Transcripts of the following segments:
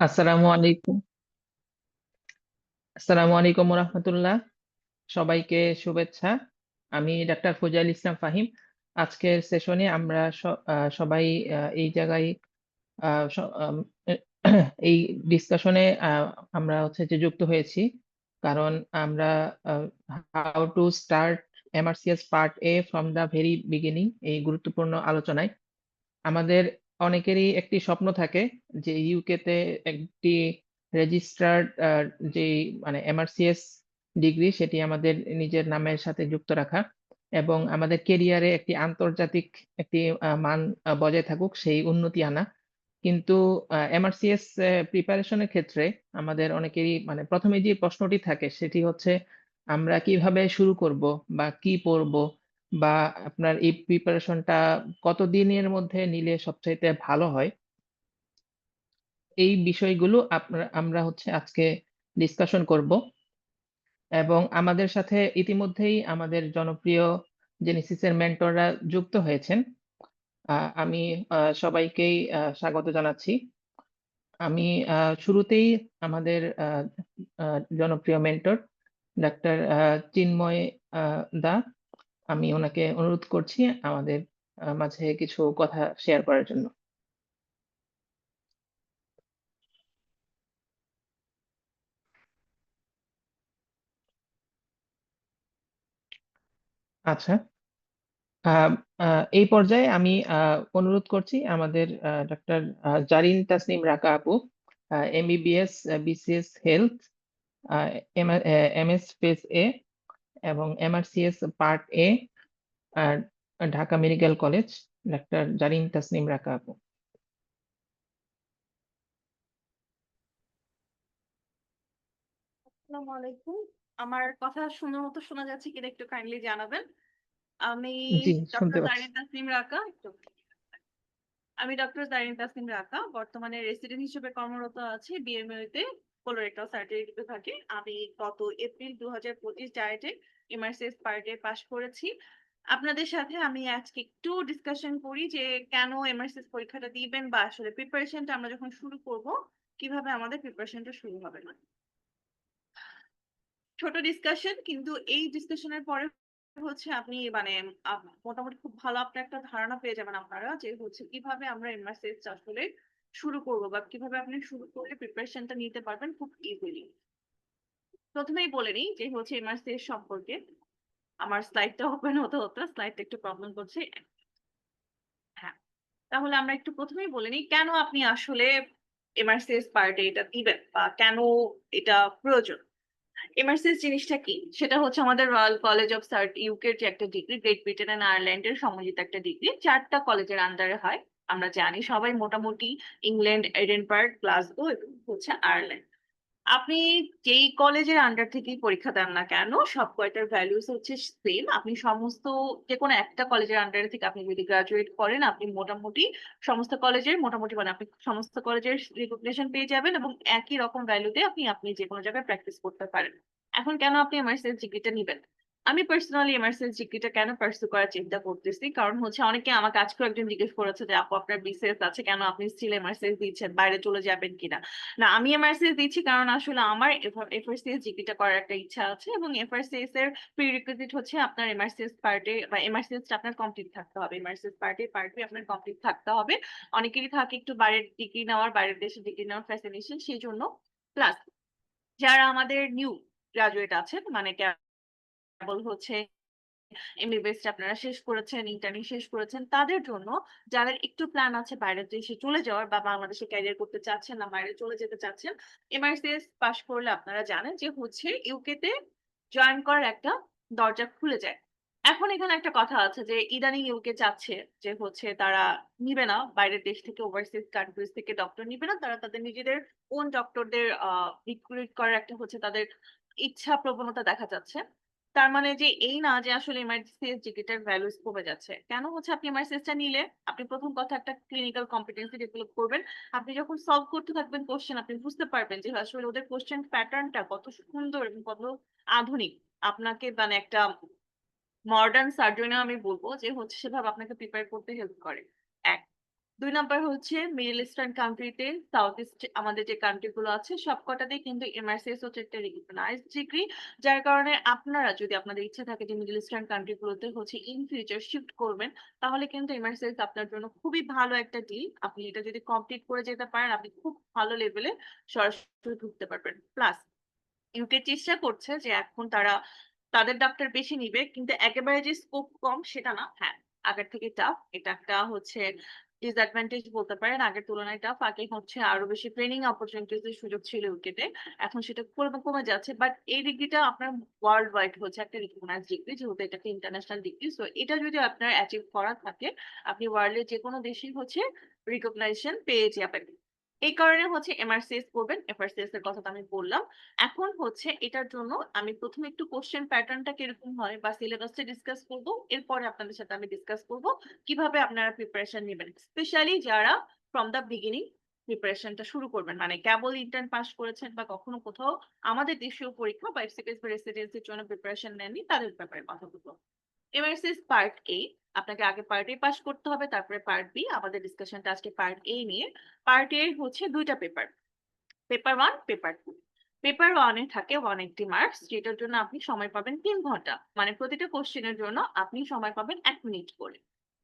আসসালামু আলাইকুম। রহমতুল্লাহ। সবাইকে শুভেচ্ছা। আমি ডাক্তার ফজাইল ইসলাম ফাহিম। আজকের সেশনে আমরা সবাই এই জায়গায় আহ, স- আম, এই ডিসকাশনে আমরা হচ্ছে যে যুক্ত হয়েছি, কারণ আমরা how to start MRCS part A from the very beginning এই গুরুত্বপূর্ণ আলোচনায় আমাদের অনেকেরই একটি স্বপ্ন থাকে যে ইউকেতে একটি রেজিস্টার্ড যে মানে এমআরসিএস ডিগ্রি সেটি আমাদের নিজের নামের সাথে যুক্ত রাখা এবং আমাদের কেরিয়ারে একটি আন্তর্জাতিক একটি মান বজায় থাকুক সেই উন্নতি আনা। কিন্তু এমআরসিএস প্রিপারেশনের ক্ষেত্রে আমাদের অনেকেরই মানে প্রথমে যে প্রশ্নটি থাকে সেটি হচ্ছে আমরা কিভাবে শুরু করব বা কি পড়ব, বা আপনার এই প্রিপারেশনটা কতদিনের মধ্যে নিলে সবচাইতে ভালো হয়। এই বিষয়গুলো আমরা হচ্ছে আজকে ডিসকাশন করব এবং আমাদের সাথে ইতিমধ্যেই আমাদের জনপ্রিয় জেনেসিসের মেন্টররা যুক্ত হয়েছেন। আমি সবাইকেই স্বাগত জানাচ্ছি। আমি শুরুতেই আমাদের জনপ্রিয় মেন্টর ডাক্তার চিন্ময় দা, আমি ওনাকে অনুরোধ করছি আমাদের মাঝে কিছু কথা শেয়ার করার জন্য। আচ্ছা, আহ, এই পর্যায়ে আমি অনুরোধ করছি আমাদের ডক্টর জারিন তাসনিম রাকা আপু, MBBS BCS health, MS phase A এবং MRCS part A, Dhaka medical college. Doctor Zarin Tasnim Raka আপু। আসসালামু আলাইকুম। আমার কথা সুন্দর মতো শোনা যাচ্ছে কিনা একটু কাইন্ডলি জানাবেন। আমি জি, শুনতে ডক্টর পাচ্ছি। জারিন তাসনিম রাকা বর্তমানে রেসিডেন্ট হিসেবে কর্মরত আছি বিএমইউ তে, কোলোরেক্টাল সার্জারিতে থাকি। আমি গত এপ্রিল 2025 ডায়েটে এমআরসিএস পার্টে পাশ করেছি। আপনাদের সাথে আমি আজকে একটু ডিসকাশন করি যে কেন এমআরসিএস পরীক্ষাটা দিবেন, বা আসলে প্রিপারেশনটা আমরা যখন শুরু করব কিভাবে আমাদের প্রিপারেশনটা শুরু হবে। ছোট ডিসকাশন, কিন্তু এই ডিসকাশনের পরে হচ্ছে আপনি মানে মোটামুটি খুব ভালো আপনার একটা ধারণা পেয়ে যাবেন আপনারা, যে হচ্ছে কিভাবে আমরা এমআরসিএস আসলে শুরু করব বা কিভাবে আপনি শুরু করে প্রিপারেশনটা নিতে পারবেন খুব ইজিলি। প্রথমেই বলে নিই যে হচ্ছে এমআরসিএস সম্পর্কে। আমার স্লাইডটা ওপেন হতে হতো, স্লাইডটা একটু প্রবলেম করছে। হ্যাঁ, তাহলে আমরা একটু প্রথমেই বলে নিই কেন আপনি আসলে এমআরসিএস পার্টে এটা দিবেন বা কেন এটা প্রয়োজন। এমআরসিএস জিনিসটা কি? সেটা হচ্ছে আমাদের রয়্যাল কলেজ অফ সার্ট ইউকের যে একটা ডিগ্রি, গ্রেট ব্রিটেন এন্ড আয়ারল্যান্ডের সমন্বিত একটা ডিগ্রি, 4টা কলেজের আন্ডারে হয়। আমরা জানি সবাই মোটামুটি, ইংল্যান্ড, এডিনবার্গ, গ্লাসগো এবং হচ্ছে আয়ারল্যান্ড। আপনি যেই কলেজের আন্ডার থেকেই পরীক্ষা দেন না কেন, সব কয়টার ভ্যালুস হচ্ছে সেম। আপনি সমস্ত যে কোনো একটা কলেজের আন্ডারে থেকে আপনি যদি গ্রাজুয়েট করেন, আপনি মোটামুটি সমস্ত কলেজের মোটামুটি মানে আপনি সমস্ত কলেজের রিকগনিশন পেয়ে যাবেন এবং একই রকম ভ্যালুতে আপনি আপনি যে কোনো জায়গায় প্র্যাকটিস করতে পারেন। এখন কেন আপনি এমআরসিএস ডিগ্রিটা নিবেন? আমি পার্সোনালি এমআরসিএস ডিগ্রিটা কেন পার্সু করার চিন্তা করতেছি, কারণ হচ্ছে অনেকে আমাকে আজকেও একজন জিজ্ঞেস করেছে যে আপু আপনার বিসিএস আছে কেন আপনি স্টিল এমআরসিএস দিচ্ছেন, বাইরে চলে যাবেন কিনা। না, আমি এমআরসিএস দিচ্ছি কারণ আসলে আমার এফআরসিএস ডিগ্রিটা করার একটা ইচ্ছা আছে, এবং এফআরসিএস এর প্রিরিকুইজিট হচ্ছে আপনার এমআরসিএস পার্টে বা এমআরসিএস টা আপনার কমপ্লিট থাকতে হবে, এমআরসিএস পার্টে আপনার কমপ্লিট থাকতে হবে। অনেকেরই থাকে একটু বাইরের ডিগ্রি নেওয়ার, বাইরের দেশে ডিগ্রি নেওয়ার ফ্যাসিনেশন, সেই জন্য। প্লাস যারা আমাদের নিউ গ্রাজুয়েট আছেন, মানে কেবল হচ্ছে এমবিবিএস আপনারা শেষ করেছেন, ইন্টার্নি শেষ করেছেন, তাদের জন্য, যাদের একটু প্ল্যান আছে বাইরের দেশে চলে যাওয়ার বা বাংলাদেশে ক্যারিয়ার করতে চাচ্ছেন না বাইরে চলে যেতে চাচ্ছেন, এমআরসিএস পাশ করলে আপনারা জানেন যে হচ্ছে ইউকে তে জয়েন করার একটা দরজা খুলে যায়। এখন এখানে একটা কথা আছে যে ইদানিং ইউকে চাচ্ছে যে হচ্ছে তারা নিবে না বাইরের দেশ থেকে, ওভারসিজ কান্ট্রিজ থেকে ডক্টর নিবে না, তারা তাদের নিজেদের ওন ডক্টরদের রিক্রুইট করার একটা হচ্ছে তাদের ইচ্ছা প্রবণতা দেখা যাচ্ছে। তার মানে যে এই না যে আসলে এমআরসিএস ডিগ্রিটার ভ্যালুস কমে যাচ্ছে। কেন হচ্ছে, আপনি এমআরসিএস টা নিলে আপনি প্রথম কথা একটা ক্লিনিক্যাল কম্পিটেন্সি ডেভেলপ করবেন। আপনি যখন সলভ করতে থাকবেন কোশ্চেন, আপনি বুঝতে পারবেন যে আসলে ওদের কোশ্চেন প্যাটার্নটা কত সুন্দর এবং কত আধুনিক। আপনাকে মানে একটা মডার্ন সার্জনও আমি বলবো যে হচ্ছে সেভাবে আপনাকে প্রিপেয়ার করতে হেল্প করে। এক, ২ নাম্বার হচ্ছে মিডল ইস্টার্ন কান্ট্রিতে সাউথ ইস্ট আমাদের যে কান্ট্রি গুলো আছে সবকটাতেই কিন্তু এমআরসিএস হচ্ছে একটা রিকগনাইজড ডিগ্রি। যার কারণে আপনারা যদি আপনাদের ইচ্ছা থাকে যে মিডল ইস্টার্ন কান্ট্রি গুলোতে হচ্ছে ইন ফিউচার শিফট করবেন, তাহলে কিন্তু এমআরসিএস আপনার জন্য খুবই ভালো একটা ডিল। আপনি এটা যদি কমপ্লিট করে যেতে পারেন, আপনি খুব ভালো লেভেলে সরাসরি ঢুকতে পারবেন। প্লাস ইউকে চেষ্টা করছে যে এখন তারা তাদের ডাক্তার বেশি নিবে। কিন্তু একেবারে যে স্কোপ কম সেটা না। হ্যাঁ, আগের থেকে টাফ। এটা একটা হচ্ছে ডিসঅ্যাডভান্টেজ বলতে পারেন। আগের তুলনায় টাফ। আগে হচ্ছে আরো বেশি ট্রেনিং অপরচুনিটিজ এর সুযোগ ছিল ইউকেতে। এখন সেটা কমে যাচ্ছে। বাট এই ডিগ্রিটা আপনার ওয়ার্লড ওয়াইড হচ্ছে একটা রিকগনাইজড ডিগ্রি যেহেতু এটা একটা ইন্টারন্যাশনাল ডিগ্রি। সো এটা যদি আপনার অ্যাচিভ করা থাকে, আপনি ওয়ার্ল্ড এর যেকোনো দেশেই হচ্ছে রিকগনাইজেশন পেয়ে যাবেন। এই কারণে হচ্ছে এমআরসিএস করবেন। এফআরসিএস এর কথা তো আমি বললাম। এখন হচ্ছে এটার জন্য আমি ১ম এ একটু কোয়েশ্চেন প্যাটার্নটা কিরকম হয় বা সিলেবাসটা ডিসকাস করব। এরপরে আপনাদের সাথে আমি ডিসকাস করব কিভাবে আপনারা প্রিপারেশন নিবেন। স্পেশালি যারা ফ্রম দ্য বিগিনিং প্রিপারেশনটা শুরু করবেন। মানে কেবল ইন্টার্ন পাস করেছেন বা কখনো কোথাও আমাদের দেশীয় পরীক্ষা বা এফসিপিএস বা রেসিডেন্সির জন্য প্রিপারেশন নেননি তাদের ব্যাপারে কথা বলব। এমআরসিএস পার্ট এ আপনাকে আগে পার্ট এ পাস করতে হবে, তারপরে পার্ট বি। আমাদের ডিসকাশনটা আজকে পার্ট এ নিয়ে। পার্ট এ হচ্ছে ২ টা পেপার। Paper 1, paper 2। পেপার 1 এ থাকে 180 মার্কস যেটার জন্য আপনি সময় পাবেন ৩ ঘন্টা। মানে প্রতিটা কোশ্চেনের জন্য আপনি সময় পাবেন ১ মিনিট করে।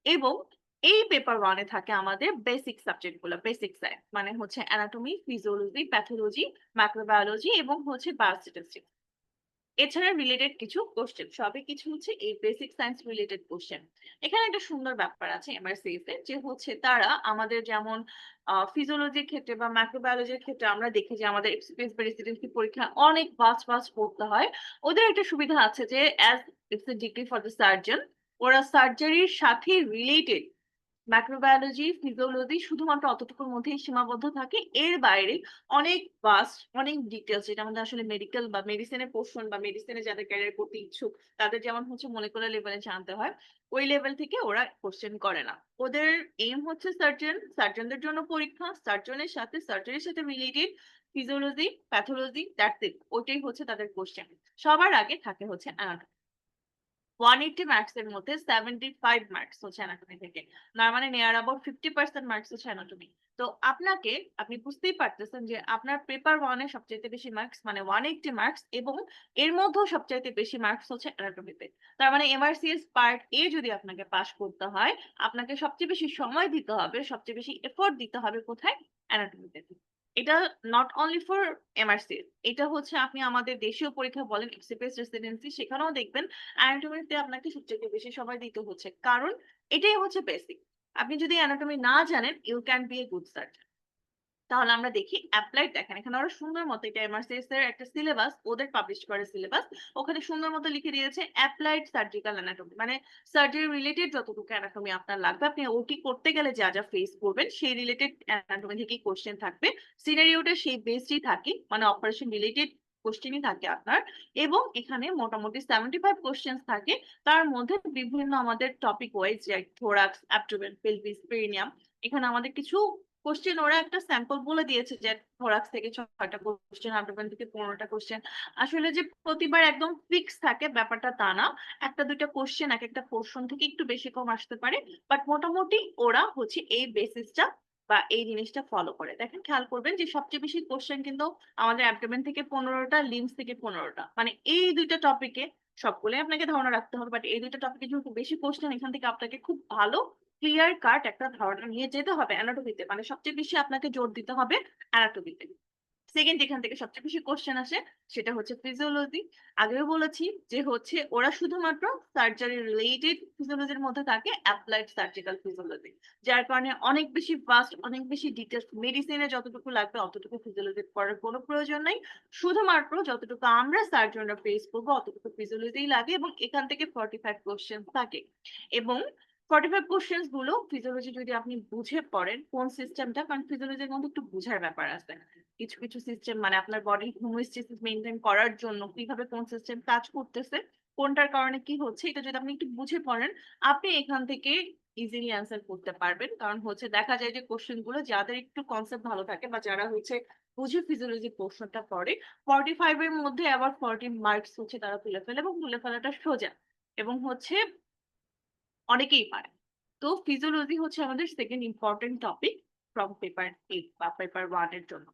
এবং এই পেপার 1 এ থাকে আমাদের বেসিক সাবজেক্ট গুলো, বেসিক সায়েন্স। মানে হচ্ছে অ্যানাটমি, ফিজিওলজি, প্যাথোলজি, মাইক্রোবায়োলজি এবং হচ্ছে বায়োস্ট্যাটিস্টিক্স। এছাড়া রিলেটেড কিছু কোশ্চেন সবই কিছু হচ্ছে এই বেসিক সায়েন্স রিলেটেড কোশ্চেন। এখানে একটা সুন্দর ব্যাপার আছে এমআরসিএস এর যে হচ্ছে তারা আমাদের যেমন ফিজিওলজির ক্ষেত্রে বা মাইক্রোবায়োলজির ক্ষেত্রে আমরা দেখি যে আমাদের এক্সপেরিয়েন্স বা রেসিডেন্সি পরীক্ষা অনেক ফাস্ট পড়তে হয়। ওদের একটা সুবিধা আছে যে as it's a degree for the surgeon, ওরা সার্জারির সাথে রিলেটেড মাইক্রোবায়োলজি, ফিজিওলজি শুধুমাত্র অতটুকুর মধ্যেই সীমাবদ্ধ থাকে। এর বাইরে অনেক ভাস্ট, অনেক ডিটেইলস যেটা আমাদের আসলে মেডিকেল বা মেডিসিনের পোরশন বা মেডিসিনে যাদের ক্যারিয়ার করতে ইচ্ছুক, তাদের যেমন হচ্ছে মলিকুলার লেভেলে জানতে হয়, ওই লেভেল থেকে ওরা কোশ্চেন করে না। ওদের এইম হচ্ছে সার্জন, সার্জনদের জন্য পরীক্ষা, সার্জনের সাথে সার্জারির সাথে related physiology, pathology, that's it. ওইটাই হচ্ছে তাদের কোশ্চেন। সবার আগে থাকে হচ্ছে অ্যানাটমি। 180 মার্কস এর মধ্যে 75 মার্কস হচ্ছে অ্যানাটমি থেকে। তার মানে নিয়ার অ্যাবাউট 50% মার্কস হচ্ছে অ্যানাটমি। তো আপনি বুঝতেই পারতেছেন যে আপনার পেপার 1 এ সবচাইতে বেশি মার্কস মানে 180 মার্কস এবং এর মধ্যেও সবচাইতে বেশি মার্কস হচ্ছে অ্যানাটমিতে। তার মানে এমআরসিএস পার্ট এ যদি আপনাকে পাস করতে হয়, আপনাকে সবচেয়ে বেশি সময় দিতে হবে, সবচেয়ে বেশি এফোর্ট দিতে হবে কোথায়? অ্যানাটমিতে। এটা নট অনলি ফর এমআরসিএস। এটা হচ্ছে আপনি আমাদের দেশীয় পরীক্ষা বলেন, এফসিপিএস রেসিডেন্সি সেখানেও দেখবেন অ্যানাটমিতে আপনাকে সবচেয়ে বেশি সময় দিতে হচ্ছে। কারণ এটাই হচ্ছে বেসিক। আপনি যদি অ্যানাটমি না জানেন, you can be a good surgeon. তাহলে আমরা দেখি এপ্লাইড দেখেন। এখানে ওরা সুন্দর মতো এটা এমআরসিএস এর একটা সিলেবাস, ওদের পাবলিশ করে সিলেবাস। ওখানে সুন্দর মতো লিখে দিয়েছে এপ্লাইড সার্জিক্যাল অ্যানাটমি। মানে সার্জারি রিলেটেড যতটুকু অ্যানাটমি আপনার লাগবে, আপনি ওটি করতে গেলে যা ফেস করবেন সেই রিলেটেড অ্যানাটমি থেকেই কোশ্চেন থাকবে। সিনারিওটা সেই বেসডই থাকে, মানে অপারেশন রিলেটেড কোশ্চেনই থাকে আপনার। এবং এখানে মোটামুটি 75 কোশ্চেন থাকে। তার মধ্যে বিভিন্ন আমাদের topic wise like thorax, abdomen, pelvis, perineum. এখানে আমাদের কিছু কোশ্চেন ওরা একটা স্যাম্পল বলে দিয়েছে যে থোরাক্স থেকে ৬টা কোশ্চেন, অ্যাবডোমেন থেকে ১৫টা কোশ্চেন। আসলে যে প্রতিবার একদম ফিক্স থাকে ব্যাপারটা তা না। একটা দুইটা কোশ্চেন এক একটা পোরশন থেকে একটু বেশি কম আসতে পারে। বাট মোটামুটি ওরা হচ্ছে এই বেসিসটা বা এই জিনিসটা ফলো করে। দেখেন খেয়াল করবেন যে সবচেয়ে বেশি কোশ্চেন কিন্তু আমাদের অ্যাবডোমেন থেকে ১৫টা, লিম্বস থেকে ১৫টা। মানে এই ২ টা টপিকে সবগুলোই আপনাকে ধারণা রাখতে হবে। বাট এই ২ টা টপিকে যেহেতু বেশি কোশ্চেন, এখান থেকে আপনাকে খুব ভালো ক্লিয়ার কাট একটা ধারণা নিয়ে যেতে হবে অ্যানাটমিতে। মানে সবচেয়ে বেশি আপনাকে জোর দিতে হবে অ্যানাটমিতে। সেকেন্ড যেখান থেকে সবচেয়ে বেশি কোশ্চেন আসে সেটা হচ্ছে ফিজিওলজি। আগেও বলেছি যে হচ্ছে ওরা শুধুমাত্র সার্জারি রিলেটেড ফিজিওলজির মধ্যে থাকে অ্যাপ্লাইড সার্জিক্যাল ফিজিওলজি। যার কারণে অনেক বেশি ফাস্ট, অনেক বেশি ডিটেইলস মেডিসিনে যতটুকু লাগবে অতটুকু ফিজিওলজি পড়ার কোনো প্রয়োজন নাই। শুধুমাত্র যতটুকু আমরা সার্জনরা ফেস করবো অতটুকু ফিজিওলজিই লাগে এবং এখান থেকে 45 কোশ্চেন থাকে। এবং 45 কোশ্চেনস গুলো ফিজিওলজি যদি আপনি বুঝে পড়েন কোন সিস্টেমটা, কারণ ফিজিওলজির মধ্যে একটু বুঝার ব্যাপার আছে। কিছু সিস্টেম মানে আপনার বডির হোমিওস্ট্যাসিস মেইনটেইন করার জন্য কিভাবে কোন সিস্টেম কাজ করতেছে, কোনটার কারণে কি হচ্ছে, এটা যদি আপনি একটু বুঝে পড়েন, আপনি এখান থেকে ইজিলি অ্যান্সার করতে পারবেন। কারণ হচ্ছে দেখা যায় যে কোশ্চেন গুলো যাদের একটু কনসেপ্ট ভালো থাকে বা যারা হচ্ছে বুঝে ফিজিওলজি পোর্শনটা পড়ে, 45 এর মধ্যে আবার 40 মার্কস হচ্ছে তারা তুলে ফেলে এবং তুলে ফেলাটা সোজা। এবং হচ্ছে অনেকেই পারে। তো ফিজিওলজি হচ্ছে আমাদের second important topic from paper 8 বা পেপার 1 এর জন্য।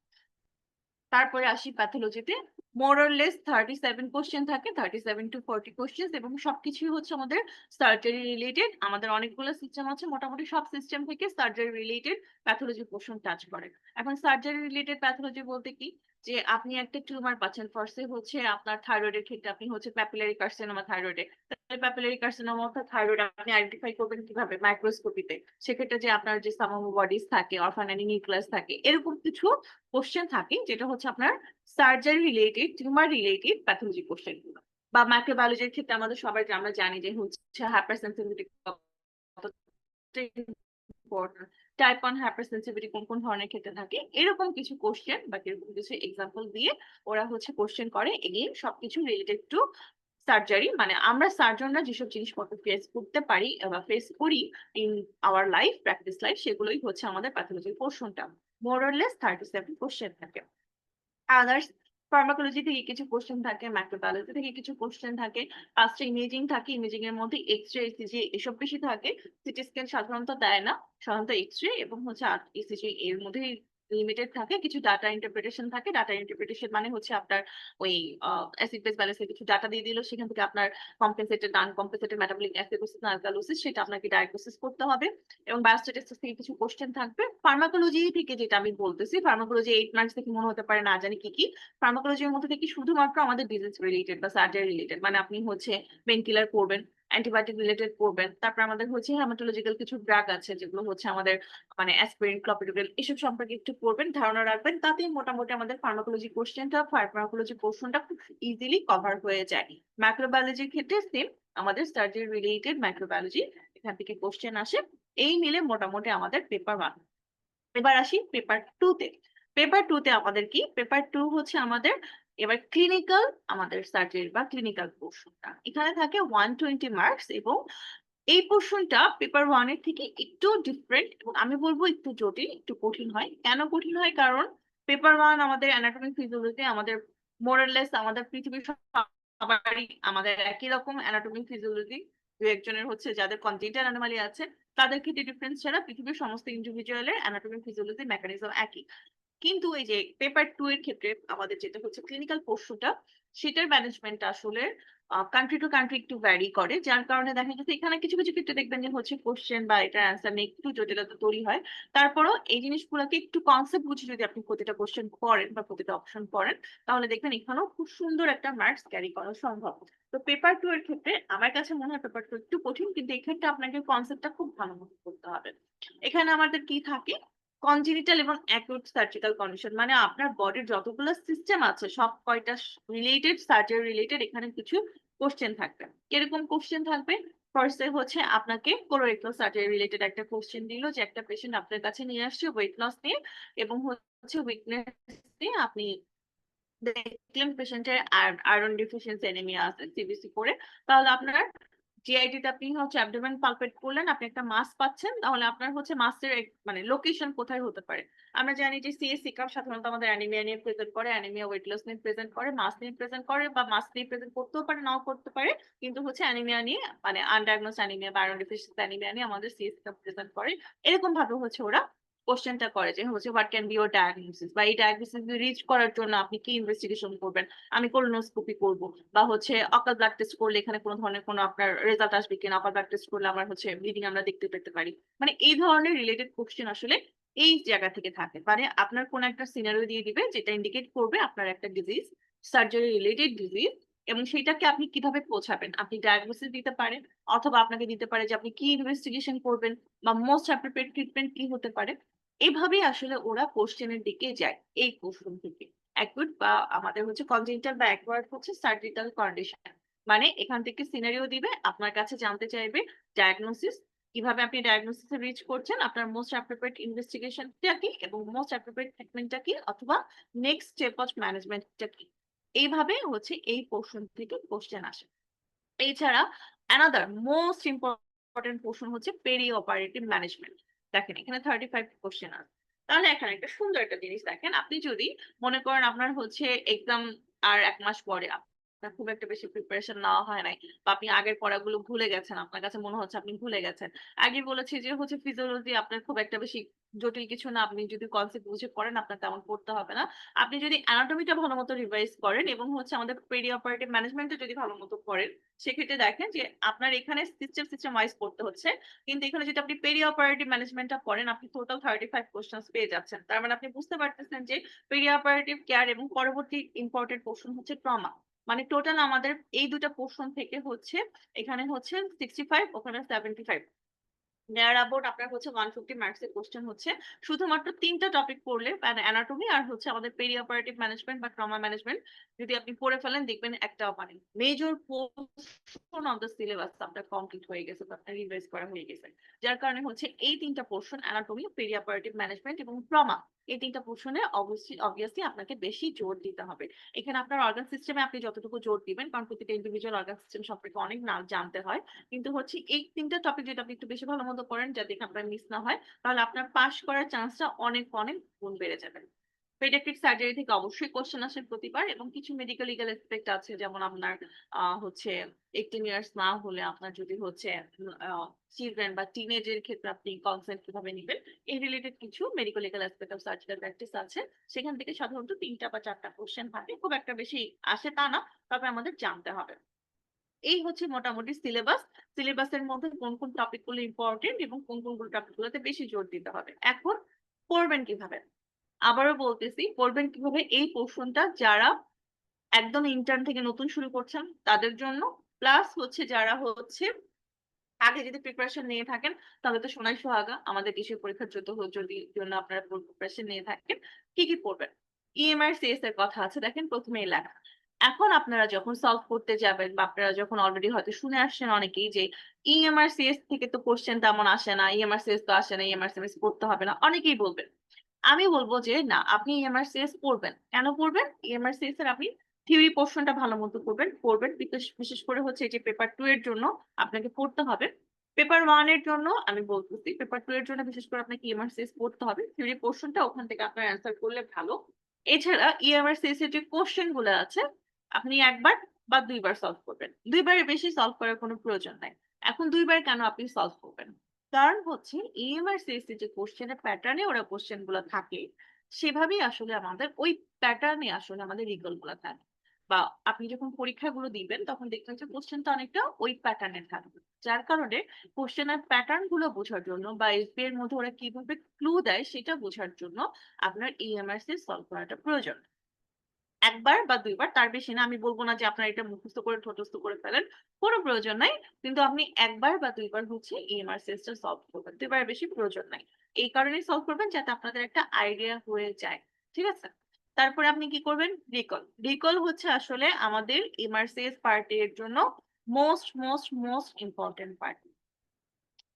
তারপরে আসি প্যাথোলজিতে। মোর অর লেস 37 কোয়েশ্চেন থাকে, 37 to 40 কোয়েশ্চেনস, এবং সবকিছুই হচ্ছে আমাদের সার্জারি রিলেটেড। আমাদের অনেকগুলো সিস্টেম আছে। মোটামুটি সব সিস্টেম থেকে surgery related pathology portion touch করে। এখন সার্জারি রিলেটেড প্যাথোলজি বলতে কি? যে আপনি একটা টিউমার পাচ্ছেন। ফার্স্ট এ হচ্ছে আপনার থাইরয়েডের ক্ষেত্রে আপনি হচ্ছে প্যাপিলারি কার্সিনোমা থাইরয়েডে। তাহলে প্যাপিলারি কার্সিনোমা অফ থাইরয়েড আপনি আইডেন্টিফাই করবেন কিভাবে? মাইক্রোস্কোপিতে। সেক্ষেত্রে যে আপনার যে সাম বডিজ থাকে, অরফানারি নিউক্লিয়াস থাকে, এরকম কিছু কোশ্চেন থাকে যেটা হচ্ছে আপনার surgery related, tumour related pathology question গুলো। বা মাইক্রোবায়োলজির ক্ষেত্রে আমাদের সবাই আমরা জানি যে হচ্ছে হাইপারসেনসিটিভিটি ইম্পর্টেন্ট, টাইপ 1 হাইপারসেনসিটিভিটি কোন কোন ধরনের ক্ষেত্রে থাকে, এরকম কিছু কোশ্চেন বা এরকম কিছু এক্সাম্পল দিয়ে ওরা হচ্ছে কোশ্চেন করে। এগেইন সবকিছু রিলেটেড টু সার্জারি, মানে আমরা সার্জনরা যেসব জিনিসপত্র ফেস করতে পারি বা ফেস করি in our life, practice life, সেগুলোই হচ্ছে আমাদের প্যাথোলজির পোর্শনটা। মোর অর লেস 37 কোশ্চেন থাকে। আদার্স ফার্মাকোলজি থেকে কিছু কোশ্চেন থাকে, মাইক্রোবায়োলজি থেকে কিছু কোশ্চেন থাকে, 5টা ইমেজিং থাকে। ইমেজিং এর মধ্যে এক্স-রে, ইসিজি এসব বেশি থাকে। সিটি স্ক্যান সাধারণত দেয় না। সাধারণত এক্স-রে এবং হচ্ছে ইসিজি এর মধ্যেই লিমিটেড থাকে। কিছু ডাটা ইন্টারপ্রিটেশন থাকে। ডাটা ইন্টারপ্রিটেশন মানে হচ্ছে আপনার ওই অ্যাসিড বেস ব্যালেন্সের কিছু ডাটা দিয়ে দিল। সেখান থেকে আপনার কম্পেনসেটেড, আনকম্পেনসেটেড মেটাবলিক অ্যাসিডোসিস না অ্যালকালোসিস সেটা আপনাকে ডায়াগনোসিস করতে হবে। এবং বায়োস্ট্যাটিস্টিক্স থেকে কিছু কোশ্চেন থাকবে। ফার্মাকোলজি থেকে যেটা আমি বলতেছি, ফার্মাকোলজি 8 মার্কস থেকে মনে হতে পারে না জানি কি কি। ফার্মাকোলজির মধ্যে থেকে শুধুমাত্র আমাদের ডিজিজ রিলেটেড বা সার্জারি রিলেটেড, মানে আপনি হচ্ছে পেইন কিলার পড়বেন, অ্যান্টিবায়োটিক রিলেটেড পড়বেন। তারপর আমাদের হচ্ছে হেমাটোলজিক্যাল কিছু ড্রাগ আছে যেগুলো হচ্ছে আমাদের মানে অ্যাসপিরিন, ক্লপিডোগ্রেল এসব সম্পর্কে একটু পড়বেন, ধারণা রাখবেন। তাতেই মোটামুটি আমাদের ফার্মাকোলজি কোশ্চেনটা, ফার্মাকোলজি পোর্শনটা খুব ইজিলি কভার হয়ে যায়। মাইক্রোবায়োলজির ক্ষেত্রে সেম, আমাদের সার্জারি রিলেটেড মাইক্রোবায়োলজি এখান থেকে কোশ্চেন আসে। এই মিলে মোটামুটি আমাদের পেপার 1। এবার আসি পেপার 2 তে। পেপার 2 তে আমাদের কি? পেপার 2 হচ্ছে আমাদের এবার ক্লিনিক্যাল, আমাদের সার্জারি বা ক্লিনিক্যাল পোর্শনটা। এখানে থাকে 120 মার্কস, এবং এই পোর্শনটা পেপার 1 এর থেকে একটু ডিফারেন্ট, এবং আমি বলবো একটু জটিল, একটু কঠিন হয়। কেন কঠিন হয়? কারণ পেপার 1 আমাদের অ্যানাটমি ফিজিওলজি, আমাদের মোর অর লেস আমাদের পৃথিবীর সবারই আমাদের একই রকম অ্যানাটমি ফিজিওলজি। দু একজনের হচ্ছে যাদের কনজেনিটাল অ্যানোমালি আছে তাদের ক্ষেত্রে ডিফারেন্স ছাড়া পৃথিবীর সমস্ত ইন্ডিভিজুয়ালের অ্যানাটমি ফিজিওলজি মেকানিজম একই। কিন্তু এই যে পেপার 2 এর ক্ষেত্রে আমাদের যেটা হচ্ছে ক্লিনিক্যাল পোর্শনটা, সেটার ম্যানেজমেন্ট আসলে কান্ট্রি টু কান্ট্রি একটু ভ্যারি করে। যার কারণে দেখা যাচ্ছে এখানে কিছু কিছু ক্ষেত্রে দেখবেন যে হচ্ছে কোশ্চেন বা এটার অ্যান্সার নিয়ে একটু জটিলতা তৈরি হয়। তারপরেও এই জিনিসগুলোকে একটু কনসেপ্ট বুঝে যদি আপনি প্রতিটা কোশ্চেন পড়েন বা প্রতিটা অপশন পড়েন, তাহলে দেখবেন এখানেও খুব সুন্দর একটা মার্কস ক্যারি করা সম্ভব। তো পেপার 2 এর ক্ষেত্রে আমার কাছে মনে হয় পেপার 2 একটু কঠিন, কিন্তু এক্ষেত্রে আপনাকে কনসেপ্টটা খুব ভালো মতো করতে হবে। এখানে আমাদের কি থাকে? কনজেনিটাল এবং অ্যাকিউট সার্জিক্যাল কন্ডিশন, মানে আপনার বডির যতগুলো সিস্টেম আছে সব কয়টা রিলেটেড, সার্জারি রিলেটেড এখানে কিছু কোশ্চেন থাকবে। কিরকম কোশ্চেন থাকবে? ফার্স্টে হচ্ছে আপনাকে কোলোরেক্টাল সার্জারি রিলেটেড একটা কোশ্চেন দিল যে একটা পেশেন্ট আপনার কাছে নিয়ে আসছে ওয়েট লস নিয়ে এবং হচ্ছে উইকনেস নিয়ে। আপনি দেখলেন পেশেন্টের আয়রন ডেফিসিয়েন্সি অ্যানিমিয়া আছে সিবিসি করে, তাহলে আপনার জিআইটি তে আপনি হচ্ছে অ্যাবডোমেন পালপেট করলেন, আপনি একটা মাস পাচ্ছেন, তাহলে আপনার হচ্ছে মাসের মানে লোকেশন কোথায় হতে পারে? আমরা জানি যে সিএসসি কাপ সাধারণত আমাদের অ্যানিমিয়া নিয়ে প্রেজেন্ট করে, অ্যানিমিয়া ওয়েট লস নিয়ে প্রেজেন্ট করে, মাস নিয়ে প্রেজেন্ট করে, বা মাস নিয়ে প্রেজেন্ট করতেও পারে নাও করতে পারে। কিন্তু হচ্ছে অ্যানিমিয়া নিয়ে, মানে আনডায়াগনোসড অ্যানিমিয়া বা আয়রন ডেফিসিয়েন্সি অ্যানিমিয়া নিয়ে আমাদের সিএসসি কাপ প্রেজেন্ট করে। এরকম ভাবে হচ্ছে ওরা কোশ্চেনটা করে যে হচ্ছে what can be your diagnosis, বা এই ডায়াগনোসিস রিচ করার জন্য আপনি কি ইনভেস্টিগেশন করবেন। আমি কোলোনোস্কোপি করব, বা হচ্ছে অকাল ব্লাড টেস্ট করলে এখানে কোনো ধরনের কোনো আপনার রেজাল্ট আসবে কিনা, অকাল ব্লাড টেস্ট করলে আমার হচ্ছে ব্লিডিং আমরা দেখতে পেতে পারি। মানে এই ধরনের রিলেটেড কোশ্চেন আসলে এই জায়গা থেকে থাকে। মানে আপনার কোন একটা সিনারিও দিয়ে দিবে যেটা ইন্ডিকেট করবে আপনার একটা ডিজিজ, সার্জারি রিলেটেড ডিজিজ, এবং সেটাকে আপনি কিভাবে পৌঁছাবেন। আপনি ডায়াগনোসিস দিতে পারেন, অথবা আপনাকে দিতে পারে যে আপনি কি ইনভেস্টিগেশন করবেন, বা মোস্ট অ্যাপ্রোপ্রিয়েট ট্রিটমেন্ট কি হতে পারে। এভাবেই আসলে ওরা কোশ্চেনের দিকে যায় এই কোশ্চেন থেকে। অ্যাকুট বা আমাদের হচ্ছে কনজেনিটাল বা অ্যাকোয়ার্ড হচ্ছে সার্জিক্যাল কন্ডিশন, মানে এখান থেকে সিনারিও দিবে, আপনার কাছে জানতে চাইবে ডায়াগনোসিস, কিভাবে আপনি ডায়াগনোসিসে রিচ করছেন, আপনার মোস্ট অ্যাপ্রোপ্রিয়েট ইনভেস্টিগেশনটা কি এবং মোস্ট অ্যাপ্রোপ্রিয়েট ট্রিটমেন্টটা কি, অথবা নেক্সট স্টেপ অফ ম্যানেজমেন্টটা কি। এইভাবে হচ্ছে এই পোর্শন থেকে কোশ্চেন আসে। এছাড়া অ্যানাদার মোস্ট ইম্পর্টেন্ট পোর্শন হচ্ছে পেরি অপারেটিভ ম্যানেজমেন্ট। দেখেন এখানে 35 কোশ্চেন আছে। তাহলে এখানে একটা সুন্দর একটা জিনিস দেখেন, আপনি যদি মনে করেন আপনার হচ্ছে এক্সাম আর 1 মাস পরে, আপনার খুব একটা বেশি প্রিপারেশন নেওয়া হয় নাই বা আপনি আগের পড়াগুলো ভুলে গেছেন। আপনার কাছে মনে হচ্ছে আপনি ভুলে গেছেন। আগে বলেছি যে হচ্ছে ফিজিওলজি আপনার খুব একটা বেশি জটিল কিছু না। আপনি যদি কনসেপ্ট বুঝে পড়েন আপনার তেমন পড়তে হবে না। আপনি যদি অ্যানাটমিটা ভালোমতো রিভাইজ করেন এবং হচ্ছে আমাদের পেরি অপারেটিভ ম্যানেজমেন্টটা যদি ভালোমতো পড়েন, সেক্ষেত্রে দেখেন যে আপনার এখানে সিস্টেম ওয়াইজ পড়তে হচ্ছে। কিন্তু এখানে যদি আপনি পেরি অপারেটিভ ম্যানেজমেন্টটা পড়েন, আপনি টোটাল 35 কোয়েশ্চেনস পেয়ে যাচ্ছেন। তার মানে আপনি বুঝতে পারতেছেন যে পেরি অপারেটিভ কেয়ার এবং পরবর্তী ইম্পোর্টেন্ট পোরশন হচ্ছে ট্রমা। মানে টোটাল আমাদের এই ২ টা পোরশন থেকে হচ্ছে এখানে হচ্ছে 65 ওখানে 75 নেয়ার অ্যাবাউট আপনার হচ্ছে 150 মার্কস এর কোয়েশ্চেন হচ্ছে শুধুমাত্র ৩ টা টপিক পড়লে মানে অ্যানাটমি আর হচ্ছে আমাদের পেরি অপারেটিভ ম্যানেজমেন্ট বা ট্রমা ম্যানেজমেন্ট যদি আপনি পড়ে ফেলেন দেখবেন একটা মানে major portion of the syllabus আপনার কমপ্লিট হয়ে গেছে বা আপনার রিভাইজ করা হয়ে গেছে। যার কারণে হচ্ছে এই ৩ টা portion anatomy, peri operative management এবং ট্রমা এই ৩ টা পোরশনে অবভিয়াসলি আপনাকে বেশি জোর দিতে হবে। এখানে আপনার অর্গান সিস্টেমে আপনি যতটুকু জোর দিবেন কারণ প্রতিটা ইন্ডিভিজুয়াল অর্গান সিস্টেম সম্পর্কে অনেক নাম জানতে হয়। কিন্তু হচ্ছে এই ৩ টা টপিক যদি আপনি একটু বেশি ভালো মতো পড়েন যাতে আপনার মিস না হয়, তাহলে আপনার পাস করার চান্সটা অনেক, অনেক গুণ বেড়ে যাবে। পেডিয়াট্রিক সার্জারি থেকে অবশ্যই কোয়েশ্চেন আসে প্রতিবার এবং কিছু মেডিকেল লিগ্যাল অ্যাসপেক্ট আছে যেমন আপনার হচ্ছে 18 ইয়ার্স না হলে আপনার যদি হচ্ছে আ চিলড্রেন বা টিনেজ এর ক্ষেত্রে আপনি কনসেন্ট কিভাবে নিবেন, এই রিলেটেড কিছু medical legal aspect of surgical practice আছে। সেখান থেকে সাধারণত ৩ টা বা ৪ টা কোয়েশ্চেন থাকে। খুব একটা বেশি আসে তা না। তবে আমাদের জানতে হবে। এই হচ্ছে মোটামুটি সিলেবাস। সিলেবাসের মধ্যে কোন টপিক গুলো ইম্পোর্টেন্ট এবং কোন টপিক গুলোতে বেশি জোর দিতে হবে। এখন পড়বেন কিভাবে? আবারও বলতেছি, পড়বেন কিভাবে এই পোরশনটা যারা একদম ইন্টার্ন থেকে নতুন শুরু করছেন তাদের জন্য, প্লাস হচ্ছে যারা হচ্ছে আগে যদি প্রিপারেশন নিয়ে থাকেন তাহলে তো সোনাই সোহাগা। আমাদের দেশের পরীক্ষার যদি জন্য আপনারা প্রিপারেশন নিয়ে থাকেন, কি পড়বেন? ইএমআই, সিএস এর কথা আছে দেখেন ১ম এই লেখা। এখন আপনারা যখন সলভ করতে যাবেন বা আপনারা যখন অলরেডি হয়তো শুনে আসছেন অনেকেই যে ইএমআর, সিএস থেকে তো কোয়েশ্চেন তেমন আসে না, ইএমআর, সিএস তো আসে না, ইএমআর, সিএস পড়তে হবে না। অনেকেই বলবেন। আমি বলব যে না, আপনি ইএমআর-সিএস পড়বেন। কেন পড়বেন? ইএমআর-সিএস এর আপনি থিওরি পোরশনটা ভালো মতো পড়বেন। বিশেষ করে হচ্ছে এই যে পেপার 2 এর জন্য আপনাকে পড়তে হবে। পেপার 1 এর জন্য আমি বলতেছি, পেপার 2 এর জন্য বিশেষ করে আপনাকে ইএমআর-সিএস পড়তে হবে। থিওরি পোরশনটা ওখান থেকে আপনার অ্যান্সার করলে ভালো। এছাড়া ইএমআর-সিএস এর যে কোয়েশ্চেন গুলো আছে, আপনি ১ বার বা ২ বার সলভ করবেন। ২ বারের বেশি সলভ করার কোনো প্রয়োজন নাই। এখন ২ বার কেন আপনি সলভ করবেন? কারণ হচ্ছে EMR সিএসসি যে কোশ্চেন এর প্যাটার্ন এ ওরা কোশ্চেন গুলা থাকে, সেভাবেই আসলে আমাদের ওই প্যাটার্ন এ আসলে আমাদের রিকল গুলা থাকে। বা আপনি যখন পরীক্ষাগুলো দিবেন তখন দেখবেন যে কোশ্চেনটা অনেকটা ওই প্যাটার্ন এর থাকবে। যার কারণে কোশ্চেন এর প্যাটার্ন গুলো বোঝার জন্য বা এসবি এর মধ্যে ওরা কিভাবে ক্লু দেয় সেটা বোঝার জন্য আপনার EMR সলভ করাটা প্রয়োজন। ১ বার বা ২ বার তার বেশি না। আমি বলব না যে আপনারা এটা মুখস্থ করে ঠোঁটস্থ করে ফেলেন। কোন প্রয়োজন নাই। কিন্তু আপনি ১ বার বা ২ বার হচ্ছে EMR টা সলভ করবেন। ২ বারের বেশি প্রয়োজন নাই। এই কারণেই সলভ করবেন যাতে আপনাদের একটা আইডিয়া হয়ে যায়। ঠিক আছে? তারপরে আপনি কি করবেন? রিকল। রিকল হচ্ছে আসলে আমাদের এমআরসিএস পার্ট এর জন্য মোস্ট ইম্পোর্টেন্ট পার্ট।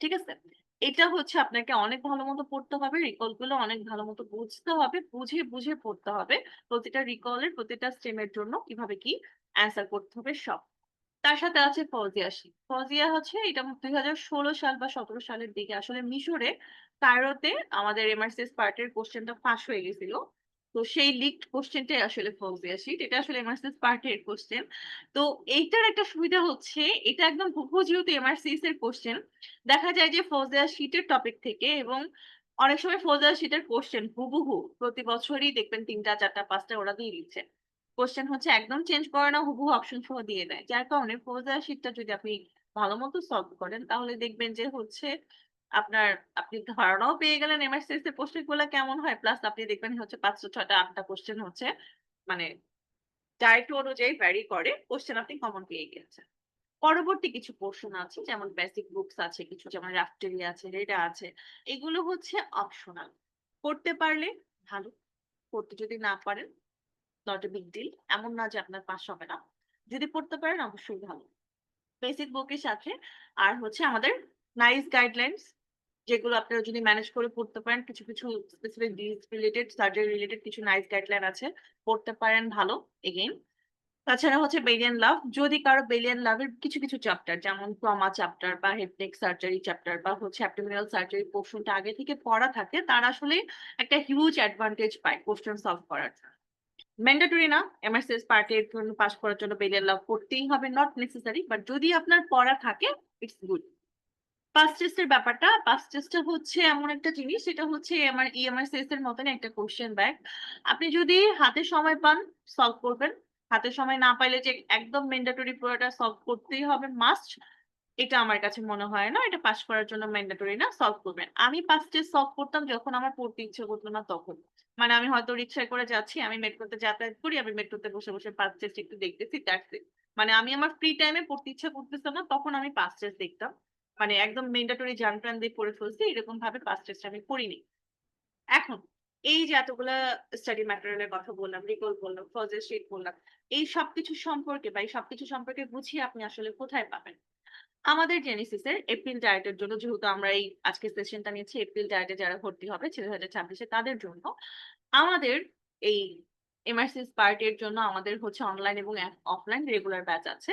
ঠিক আছে? এটা হচ্ছে আপনাকে অনেক ভালো মতো পড়তে হবে। রিকল গুলো অনেক ভালো মতো বুঝতে হবে। বুঝে পড়তে হবে। প্রতিটা রিকল এর প্রতিটা স্টেম এর জন্য কিভাবে কি অ্যান্সার করতে হবে সব। তার সাথে আছে ফৌজিয়া শীট। ফৌজিয়া হচ্ছে এটা ২০১৬ সাল বা ১৭ সালের দিকে আসলে মিশরে কায়রোতে আমাদের এমআরসিএস পার্টের কোশ্চেনটা ফাঁস হয়ে গেছিল। তো সেই লিকড কোশ্চেনটাই আসলে ফৌজিয়া শীট। এটা আসলে এমআরসিএস পার্টের কোশ্চেন। তো এইটার একটা সুবিধা হচ্ছে এটা একদম হুবহু যেহেতু এমআরসিএস এর কোশ্চেন, দেখা যায় যে ফৌজিয়া শীটের টপিক থেকে এবং অনেক সময় ফৌজিয়া শীটের কোশ্চেন হুবহু প্রতি বছরই দেখবেন ৩ টা ৪ টা ৫ টা ওরা দিয়ে দিচ্ছে। কোয়েশ্চেন হচ্ছে একদম চেঞ্জ করে না, হুবহু অপশন সহ দিয়ে দেয়। যার কারণে ফৌজদার শীটটা যদি আপনি ভালোমতো সলভ করেন তাহলে দেখবেন যে হচ্ছে আপনার আপনি ধারণাও পেয়ে গেলেন এমআরসিএস এর কোশ্চেন গুলা কেমন হয়। প্লাস আপনি দেখবেন হচ্ছে ৫ টা ৬ টা ৮ টা কোশ্চেন হচ্ছে মানে টাইপ অনুযায়ী ভ্যারি করে কোশ্চেন আপনি কমন পেয়ে গিয়েছেন। পরবর্তী কিছু পোরশন আছে যেমন বেসিক বুকস আছে কিছু যেমন রাফটেরি আছে, রেডা আছে। এগুলো হচ্ছে অপশনাল। করতে পারলে ভালো। করতে যদি না পারেন নট a বিগ ডিল। এমন না যে আপনার পাস হবে না। যদি পড়তে পারেন অবশ্যই ভালো। বেসিক বুকের সাথে আর হচ্ছে আমাদের নাইস গাইডলাইনস যেগুলো আপনারা যদি ম্যানেজ করে পড়তে পারেন কিছু specific disease related, surgery related কিছু নাইস গাইডলাইন আছে। পড়তে পারেন ভালো এগেইন। তাছাড়া হচ্ছে বেলিয়ান লাভ। যদি কারো বেলিয়ান লাভের কিছু চ্যাপ্টার যেমন ট্রমা চ্যাপ্টার বা হেড নেক সার্জারি চ্যাপ্টার বা হচ্ছে অ্যাবডোমিনাল সার্জারি পোরশনটা আগে থেকে পড়া থাকে তারা আসলে একটা হিউজ অ্যাডভান্টেজ পায় কোশ্চেন সলভ করার। ম্যান্ডেটরি না, এমআরসিএস পার্টের জন্য পাস করার জন্য বেরিয়ার লাভ করতেই হবে, নট নেসেসারি, বাট যদি আপনার পড়া থাকে ইটস গুড। পাস টেস্টের ব্যাপারটা, পাস টেস্টটা হচ্ছে এমন একটা জিনিস, সেটা হচ্ছে আমার ইএমআরসিএস এর মতনই একটা কোশ্চেন ব্যাংক। আপনি যদি হাতে সময় পান সলভ করবেন, হাতে সময় না পাইলে যে একদম ম্যান্ডেটরি পুরোটা সলভ করতেই হবে মাস্ট, এটা আমার কাছে মনে হয় না, এটা পাস করার জন্য ম্যান্ডেটরি না, সলভ করবেন। আমি পাস টেস্ট সলভ করতাম যখন আমার পড়তে ইচ্ছে করতো না তখন, মানে আমি হয়তো রিক্সায় করে যাচ্ছি, আমি মেট্রোতে যাতায়াত করি, আমি মেট্রোতে বসে বসে পাস টেস্ট একটু দেখতেছি, দ্যাটস ইট। মানে আমি আমার ফ্রি টাইমে পড়তে ইচ্ছা করতেছে না তখন আমি পাস টেস্ট দেখতাম, মানে একদম ম্যান্ডেটরি জান প্রাণ দিয়ে পড়ে ফেলছি এরকম ভাবে পাস টেস্ট আমি করিনি। এখন এই যে এতগুলা স্টাডি ম্যাটেরিয়ালের কথা বললাম, রিকল বললাম, প্রজেক্ট শিট বললাম, এই সবকিছু সম্পর্কে বা এই সবকিছু সম্পর্কে বুঝিয়ে আপনি আসলে কোথায় পাবেন? আমাদের জেনেসিস এর এপ্রিল ডায়েটের জন্য, যেহেতু আমরা এই আজকে সেশনটা নিচ্ছি এপ্রিল ডায়েটে যারা ভর্তি হবে 2026-এ তাদের জন্য, আমাদের এই এমআরসিএস পার্টের জন্য আমাদের হচ্ছে অনলাইন এবং অফলাইন রেগুলার ব্যাচ আছে।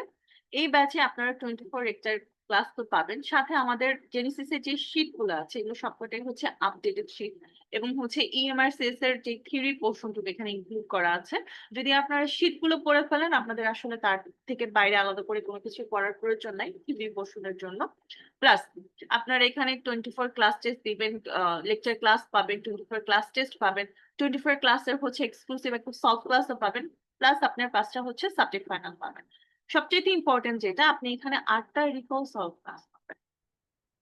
এই ব্যাচে আপনারা 24 লেকচার ক্লাস তো পাবেন, সাথে আমাদের জেনেসিস এর যে শীট গুলো আছে এগুলো সবকটাই হচ্ছে আপডেটেড শীট, এবং হচ্ছে ইএমআরসিএস এর যে থিওরি পোর্শনটুকু এখানে ইনক্লুড করা আছে। যদি আপনারা শীট গুলো পড়ে ফেলেন আপনাদের আসলে তার থেকে বাইরে আলাদা করে কোনো কিছু করার প্রয়োজন নাই থিওরি পোর্শনের জন্য। প্লাস আপনারা এখানে 24 ক্লাস টেস্ট দিবেন, লেকচার ক্লাস পাবেন, 24 ক্লাস টেস্ট পাবেন, 24 ক্লাসের হচ্ছে এক্সক্লুসিভ একটা সলভ ক্লাসও পাবেন, প্লাস আপনার 5টা হচ্ছে সাবজেক্ট ফাইনাল পাবেন। সবচেয়ে ইম্পর্টেন্ট যেটা, আপনি এখানে 8টা রিকল সলভ ক্লাস পাবেন।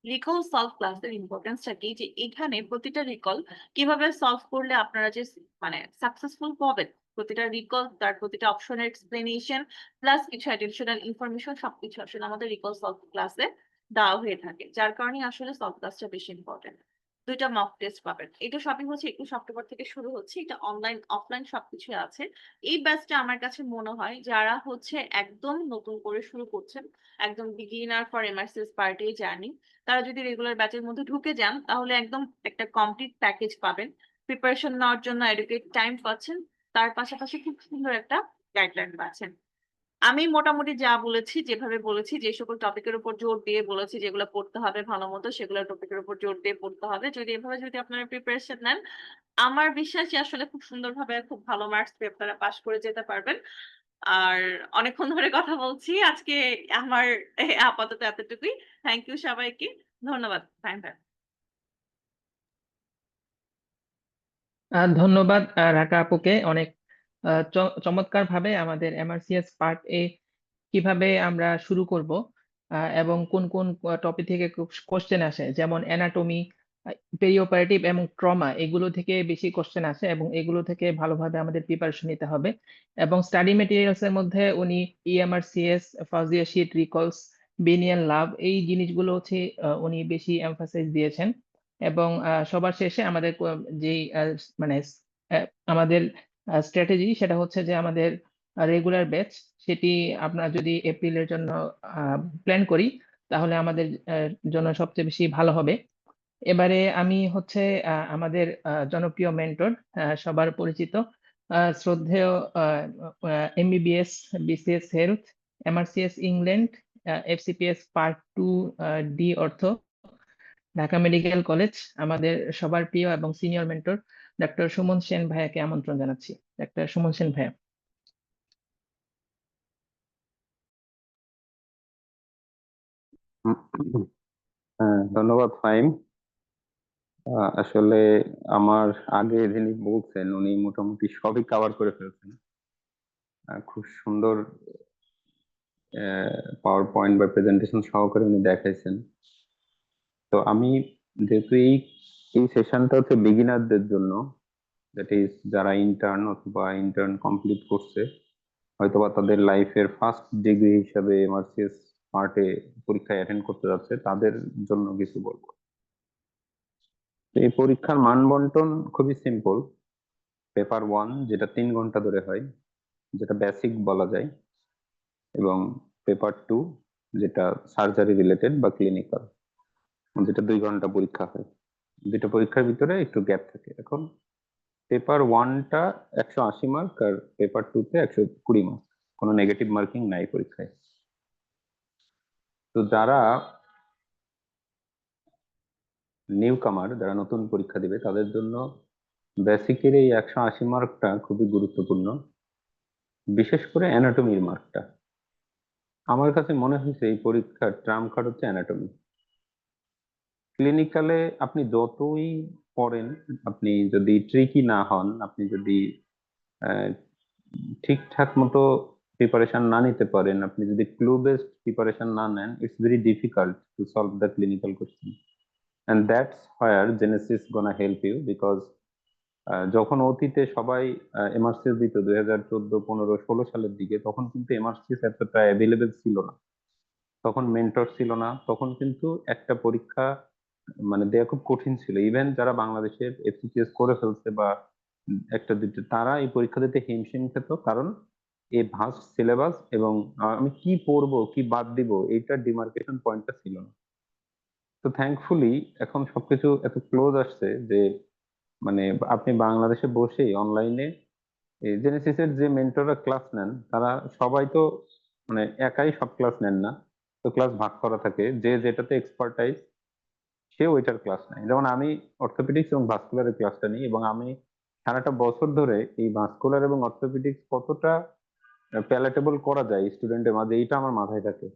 রিকল সলভ ক্লাসের ইম্পর্টেন্সটা কি, যে এখানে প্রতিটা রিকল কিভাবে সলভ করলে আপনারা যে মানে সাকসেসফুল হবেন, প্রতিটা রিকল তার প্রতিটা অপশনের এক্সপ্লেনেশন প্লাস কিছু অ্যাডিশনাল ইনফরমেশন সবকিছু আসলে আমাদের রিকল সলভ ক্লাসে দেওয়া হয়ে থাকে, যার কারণে আসলে সলভ ক্লাসটা বেশি ইম্পর্টেন্ট। 2টা মক টেস্ট পাবেন, এটা সবই হচ্ছে 21 অক্টোবর থেকে শুরু হচ্ছে, এটা অনলাইন অফলাইন সবকিছু আছে। এই ব্যাচটা আমার কাছে মনে হয় যারা হচ্ছে একদম নতুন করে শুরু করছেন, একদম beginner for MRCS party journey, তারা যদি রেগুলার ব্যাচের মধ্যে ঢুকে যান তাহলে একদম একটা কমপ্লিট প্যাকেজ পাবেন, প্রিপারেশন নেওয়ার জন্য এডুকেট টাইম পাচ্ছেন, তার পাশাপাশি খুব সুন্দর একটা গাইডলাইন পাচ্ছেন। আমি মোটামুটি যা বলেছি, যেভাবে বলেছি, যে সকল টপিকের উপর জোর দিয়ে বলেছি যেগুলো পড়তে হবে ভালো মতো, সেগুলো টপিকের উপর জোর দিয়ে পড়তে হবে। যদি এভাবে যদি আপনারা প্রিপারেশন নেন, আমার বিশ্বাস যে আসলে খুব সুন্দরভাবে খুব ভালো মার্কস পেয়ে আপনারা পাশ করে যেতে পারবেন। আর অনেকক্ষণ ধরে কথা বলছি আজকে, আমার আপাতত এতটুকুই। থ্যাংক ইউ সবাইকে, ধন্যবাদ। ফাইন। ধন্যবাদ রাকা আপুকে, অনেক চমৎকারভাবে আমাদের এমআরসিএস পার্ট এ কিভাবে আমরা শুরু করব এবং কোন কোন টপিক থেকে কোশ্চেন আসে, যেমন অ্যানাটমি, পেরিওপারেটিভ এবং ট্রমা, এগুলো থেকে বেশি কোশ্চেন আসে এবং এগুলো থেকে ভালোভাবে আমাদের প্রিপারেশন নিতে হবে। এবং স্টাডি মেটেরিয়ালস এর মধ্যে উনি ইএমআরসিএস, ফার্স্ট ইয়ার শীট, রিকলস, বেনিয়াল লাভ, এই জিনিসগুলো হচ্ছে উনি বেশি এমফাসাইজ দিয়েছেন। এবং সবার শেষে আমাদের যেই মানে আমাদের স্ট্র্যাটেজি, সেটা হচ্ছে যে আমাদের রেগুলার ব্যাচ, সেটি আমরা যদি এপ্রিলের জন্য প্ল্যান করি তাহলে আমাদের জন্য সবচেয়ে বেশি ভালো হবে। এবারে আমি হচ্ছে আমাদের জনপ্রিয় মেন্টর, সবার পরিচিত, শ্রদ্ধেয় MBBS, BCS health, MRCS England, FCPS part 2 D অর্থ, ঢাকা মেডিকেল কলেজ, আমাদের সবার প্রিয় এবং senior mentor doctor Suman Sen ভাইয়াকে আমন্ত্রণ জানাচ্ছি। ডক্টর সুমন সেন ভাইয়া। হ্যাঁ, ধন্যবাদ ফাইম। আসলে আমার আগে যিনি বলছেন উনি মোটামুটি সবই কভার করে ফেলছেন। খুব সুন্দর পাওয়ার পয়েন্ট বা প্রেজেন্টেশন সহকারে উনি দেখাইছেন। তো আমি যেহেতু এই এই সেশনটা হচ্ছে বিগিনারদের জন্য, দ্যাট ইজ যারা ইন্টার্ন অথবা ইন্টার্ন কমপ্লিট করছে, হয়তোবা তাদের লাইফের ফার্স্ট ডিগ্রি হিসাবে এমআরসিএস পার্টে পরীক্ষায় অ্যাটেন্ড করতে যাচ্ছে, তাদের জন্য কিছু বলবো। তো এই পরীক্ষার মান বন্টন খুবই সিম্পল। পেপার 1 যেটা 3 ঘন্টা ধরে হয়, যেটা বেসিক বলা যায়, এবং পেপার 2 যেটা সার্জারি রিলেটেড বা ক্লিনিক্যাল, যেটা 2 ঘন্টা পরীক্ষা হয়। দুটো পরীক্ষার ভিতরে একটু গ্যাপ থাকে। এখন পেপার 1টা 180 মার্ক আর পেপার 2তে 120 মার্ক, কোনো নেগেটিভ মার্কিং নাই পরীক্ষায়। তো যারা নিউ কামার, যারা নতুন পরীক্ষা দিবে, তাদের জন্য বেসিকের এই 180 মার্কটা খুবই গুরুত্বপূর্ণ, বিশেষ করে অ্যানাটমির মার্কটা। আমার কাছে মনে হয়েছে এই পরীক্ষার ট্রাম্প কার্ড হচ্ছে অ্যানাটমি। ক্লিনিক্যালে আপনি যতই পড়েন, আপনি যদি ট্রিকি না হন, আপনি যদি আহ, ঠিকঠাক মতো প্রিপারেশন না নিতে পারেন, আপনি যদি ক্লু বেসড প্রিপারেশন না নেন, it's very difficult to solve the clinical question. And that's where Genesis gonna help you, because যখন অতীতে সবাই এমআরসিএস দিত 2014, 15, 16 সালের দিকে, তখন কিন্তু এমআরসিএস এতটা অ্যাভেলেবেল ছিল না, তখন মেন্টর ছিল না, তখন কিন্তু একটা পরীক্ষা মানে দেওয়া খুব কঠিন ছিল। ইভেন যারা বাংলাদেশের এফসিসিএস করে ফেলছে বা একটা দুটো, তারা এই পরীক্ষা দিতে হিমশিম খেত, কারণ এই ভাস্ট সিলেবাস এবং আমি কি পড়বো কি বাদ দিব এইটার ডিমার্কেশন পয়েন্টটা ছিল না। তো থ্যাঙ্কফুলি এখন সবকিছু এত ক্লোজ আসছে যে মানে আপনি বাংলাদেশে বসেই অনলাইনে জেনেসিসের যে মেন্টররা ক্লাস নেন, তারা সবাই তো মানে একাই সব ক্লাস নেন না, তো ক্লাস ভাগ করা থাকে, যে যেটাতে এক্সপার্টাইজ সে ওইটার ক্লাস নেয়। যেমন আমি অর্থোপেডিক্স এবং ভাস্কুলারের ক্লাসটা নিই, এবং আমি সারাটা বছর ধরে এই ভাস্কুলার এবং অর্থোপেডিক্স কতটা প্যালেটেবল করা যায় স্টুডেন্টের মাঝে, এইটা আমার মাথায় থাকে।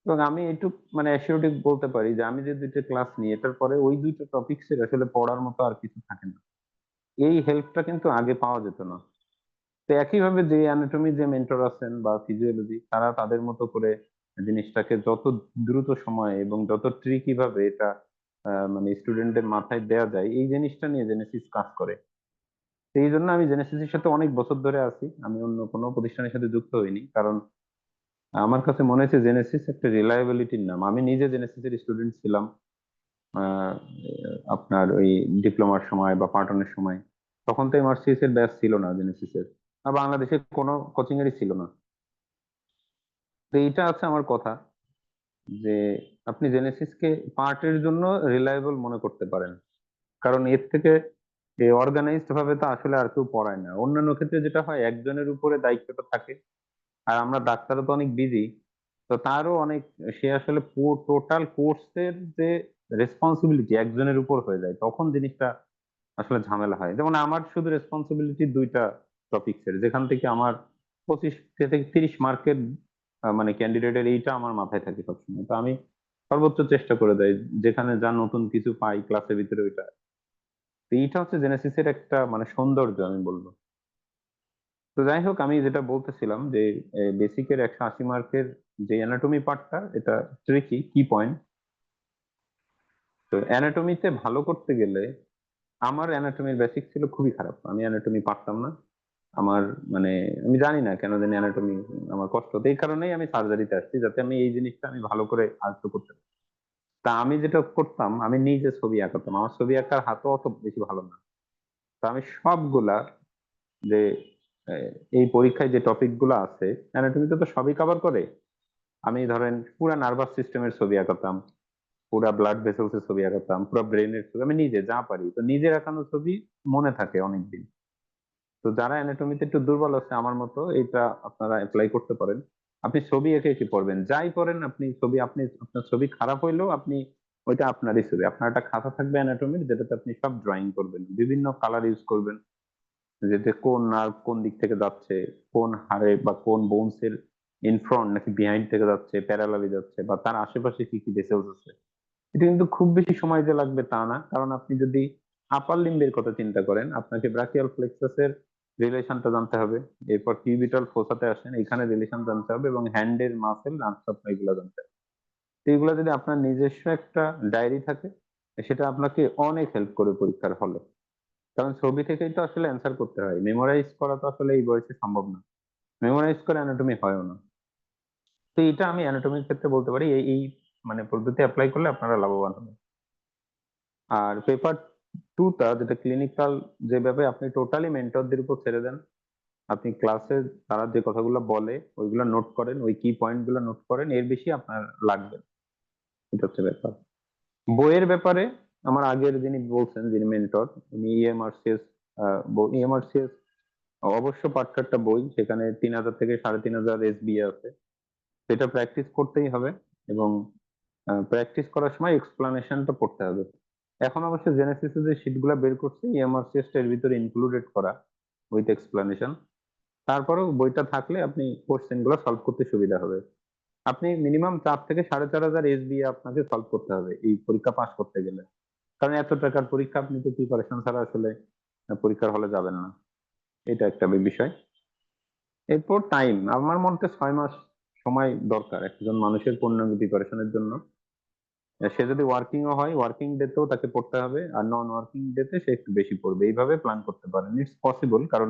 এবং আমি একটু মানে অ্যাসিওরিটি বলতে পারি যে আমি যে দুইটা ক্লাস নিই, এটার পরে ওই দুইটা টপিক্সের আসলে পড়ার মতো আর কিছু থাকে না। এই হেল্পটা কিন্তু আগে পাওয়া যেত না। তো একইভাবে যে অ্যানাটমি যে মেন্টর আছেন বা ফিজিওলজি, তারা তাদের মতো করে জিনিসটাকে যত দ্রুত সময়ে এবং যত ট্রিকি ভাবে এটা মানে স্টুডেন্টদের মাথায় দেয়া যায়, এই জিনিসটা নিয়ে জেনেসিস কাজ করে। তো এই জন্য আমি জেনেসিসের সাথে অনেক বছর ধরে আছি, আমি অন্য কোনো প্রতিষ্ঠানের সাথে যুক্ত হইনি, কারণ আমার কাছে মনে হয়েছে জেনেসিস একটা রিলায়েবিলিটির নাম। আমি নিজে জেনেসিসের স্টুডেন্ট ছিলাম আহ, আপনার ওই ডিপ্লোমার সময় বা পার্টনের সময়। তখন তো এমআরসিএস এর ব্যাচ ছিল না জেনেসিসের, আর বাংলাদেশে কোনো কোচিং এরই ছিল না। তো এইটা আছে আমার কথা, যে আপনি জেনেসিসকে পার্টের জন্য রিলায়েবল মনে করতে পারেন, কারণ এর থেকে অর্গানাইজড ভাবে তো আসলে আর কেউ পড়ায় না। অন্যান্য ক্ষেত্রে যেটা হয়, একজনের উপরে দায়িত্বটা থাকে, আর আমরা ডাক্তারও তো অনেক বিজি, তো তারও অনেক, সে আসলে টোটাল কোর্সের যে রেসপন্সিবিলিটি একজনের উপর হয়ে যায়, তখন জিনিসটা আসলে ঝামেলা হয়। যেমন আমার শুধু রেসপন্সিবিলিটি দুইটা টপিক্সের, যেখান থেকে আমার 25 থেকে 30 মার্কের মানে ক্যান্ডিডেটের, এইটা আমার মাথায় থাকে সবসময়। তো আমি সর্বোচ্চ চেষ্টা করে দেয়, যেখানে যা নতুন কিছু পাই ক্লাসের ভিতরে ওইটা। তো এইটা হচ্ছে জেনেসিসের একটা মানে সৌন্দর্য আমি বলবো। তো যাই হোক, আমি যেটা বলতেছিলাম যে বেসিকের 180 মার্কের যে অ্যানাটমি পার্টটা, এটা ট্রিকি কি পয়েন্ট। তো অ্যানাটমিতে ভালো করতে গেলে, আমার অ্যানাটমির বেসিক ছিল খুবই খারাপ, আমি অ্যানাটমি পারতাম না। আমার মানে আমি জানি না কেন জানি অ্যানাটমি আমার কষ্ট হতো, এই কারণেই আমি সার্জারিতে আসছি, যাতে আমি এই জিনিসটা আমি ভালো করে আয়ত্ত করতে পারি। তা আমি যেটা করতাম, আমি নিজে ছবি আঁকাতাম, আমার ছবি আঁকার হাতও অত বেশি ভালো না। তো আমি সবগুলা যে এই পরীক্ষায় যে টপিক গুলো আছে অ্যানাটমিতে তো সবই কভার করে, আমি ধরেন পুরা নার্ভাস সিস্টেমের ছবি আঁকাতাম, পুরা ব্লাড ভেসেলস এর ছবি আঁকাতাম, পুরা ব্রেনের ছবি, আমি নিজে যা পারি। তো নিজের আঁকানো ছবি মনে থাকে অনেকদিন। তো যারা অ্যানাটমিতে একটু দুর্বল আছে আমার মতো, এটা আপনারা অ্যাপ্লাই করতে পারেন। আপনি ছবি এঁকে কি পড়বেন, যাই করেন আপনি ছবি, আপনি আপনার ছবি খারাপ হইলেও আপনি ওইটা আপনারই ছবি, আপনার একটা খাতা থাকবে অ্যানাটমির, যেটাতে আপনি সব ড্রয়িং করবেন, বিভিন্ন কালার ইউজ করবেন, যেতে কোন নার্ভ কোন দিক থেকে যাচ্ছে, কোন হাড়ে বা কোন বোনস এর ইনফ্রন্ট নাকি বিহাইন্ড থেকে যাচ্ছে, প্যারালালি যাচ্ছে, বা তার আশেপাশে কি কি ভেসেলস আছে। এটা কিন্তু খুব বেশি সময় যে লাগবে তা না, কারণ আপনি যদি আপার লিম্বের কথা চিন্তা করেন, আপনাকে ব্রাকিয়াল প্লেক্সাসের রিলেশনটা জানতে হবে, এরপর কিউবিটাল ফোসাতে আসেন, এখানে রিলেশন জানতে হবে, এবং হ্যান্ডের মাসেল লাঞ্চ এগুলো জানতে হবে। তো এগুলো যদি আপনার নিজস্ব একটা ডায়েরি থাকে, সেটা আপনাকে অনেক হেল্প করে পরীক্ষার হলে। কারণ ছবি থেকেই তো আসলে অ্যান্সার করতে হয়, মেমোরাইজ করা তো আসলে এই বয়সে সম্ভব না, মেমোরাইজ করে অ্যানাটমি হয়ও না। তো এটা আমি অ্যানাটমির ক্ষেত্রে বলতে পারি, এই এই মানে পদ্ধতি অ্যাপ্লাই করলে আপনারা লাভবান হবেন। আর পেপার টুটা যেটা ক্লিনিক্যাল, যেভাবে আপনি টোটালি মেন্টরদের উপর ছেড়ে দেন, আপনি ক্লাসে তারা যে কথাগুলো বলে ওইগুলো নোট করেন, ওই কি পয়েন্ট গুলো নোট করেন, এর বেশি আপনার লাগবে না। এটা হচ্ছে ব্যাপার। বইয়ের ব্যাপারে আমার আগের যিনি বলছেন, যিনি মেন্টর, উনি ইএমআরসিএস, ইএমআরসিএস অবশ্য পাট্টা বই, সেখানে 3000 থেকে 3500 এসবিএ আছে, সেটা প্র্যাকটিস করতেই হবে। এবং প্র্যাকটিস করার সময় এক্সপ্লানেশনটা পড়তে হবে। এখন অবশ্য জেনেসিসে যে শীটগুলো বের করছে ইএমআরসিএস এর ভিতরে ইনক্লুডেড করা উইথ এক্সপ্লানেশন। তারপরেও বইটা থাকলে আপনি কোশ্চেন গুলো সলভ করতে সুবিধা হবে। আপনি মিনিমাম 4 থেকে 4,500 এসবি আপনাকে সলভ করতে হবে এই পরীক্ষা পাস করতে গেলে, কারণ এত টাকার পরীক্ষা আপনি তো প্রিপারেশন ছাড়া আসলে পরীক্ষার হলে যাবেন না। এটা একটা বিষয়। এরপর টাইম, আমার মনে হয় 6 মাস সময় দরকার একজন মানুষের পূর্ণাঙ্গ প্রিপারেশনের জন্য। সে যদি ওয়ার্কিং ও হয়, ওয়ার্কিং ডেতেও তাকে পড়তে হবে, আর নন ওয়ার্কিং ডেতে সে একটু বেশি পড়বে। এইভাবে প্ল্যান করতে পারেন, ইটস পসিবল। কারণ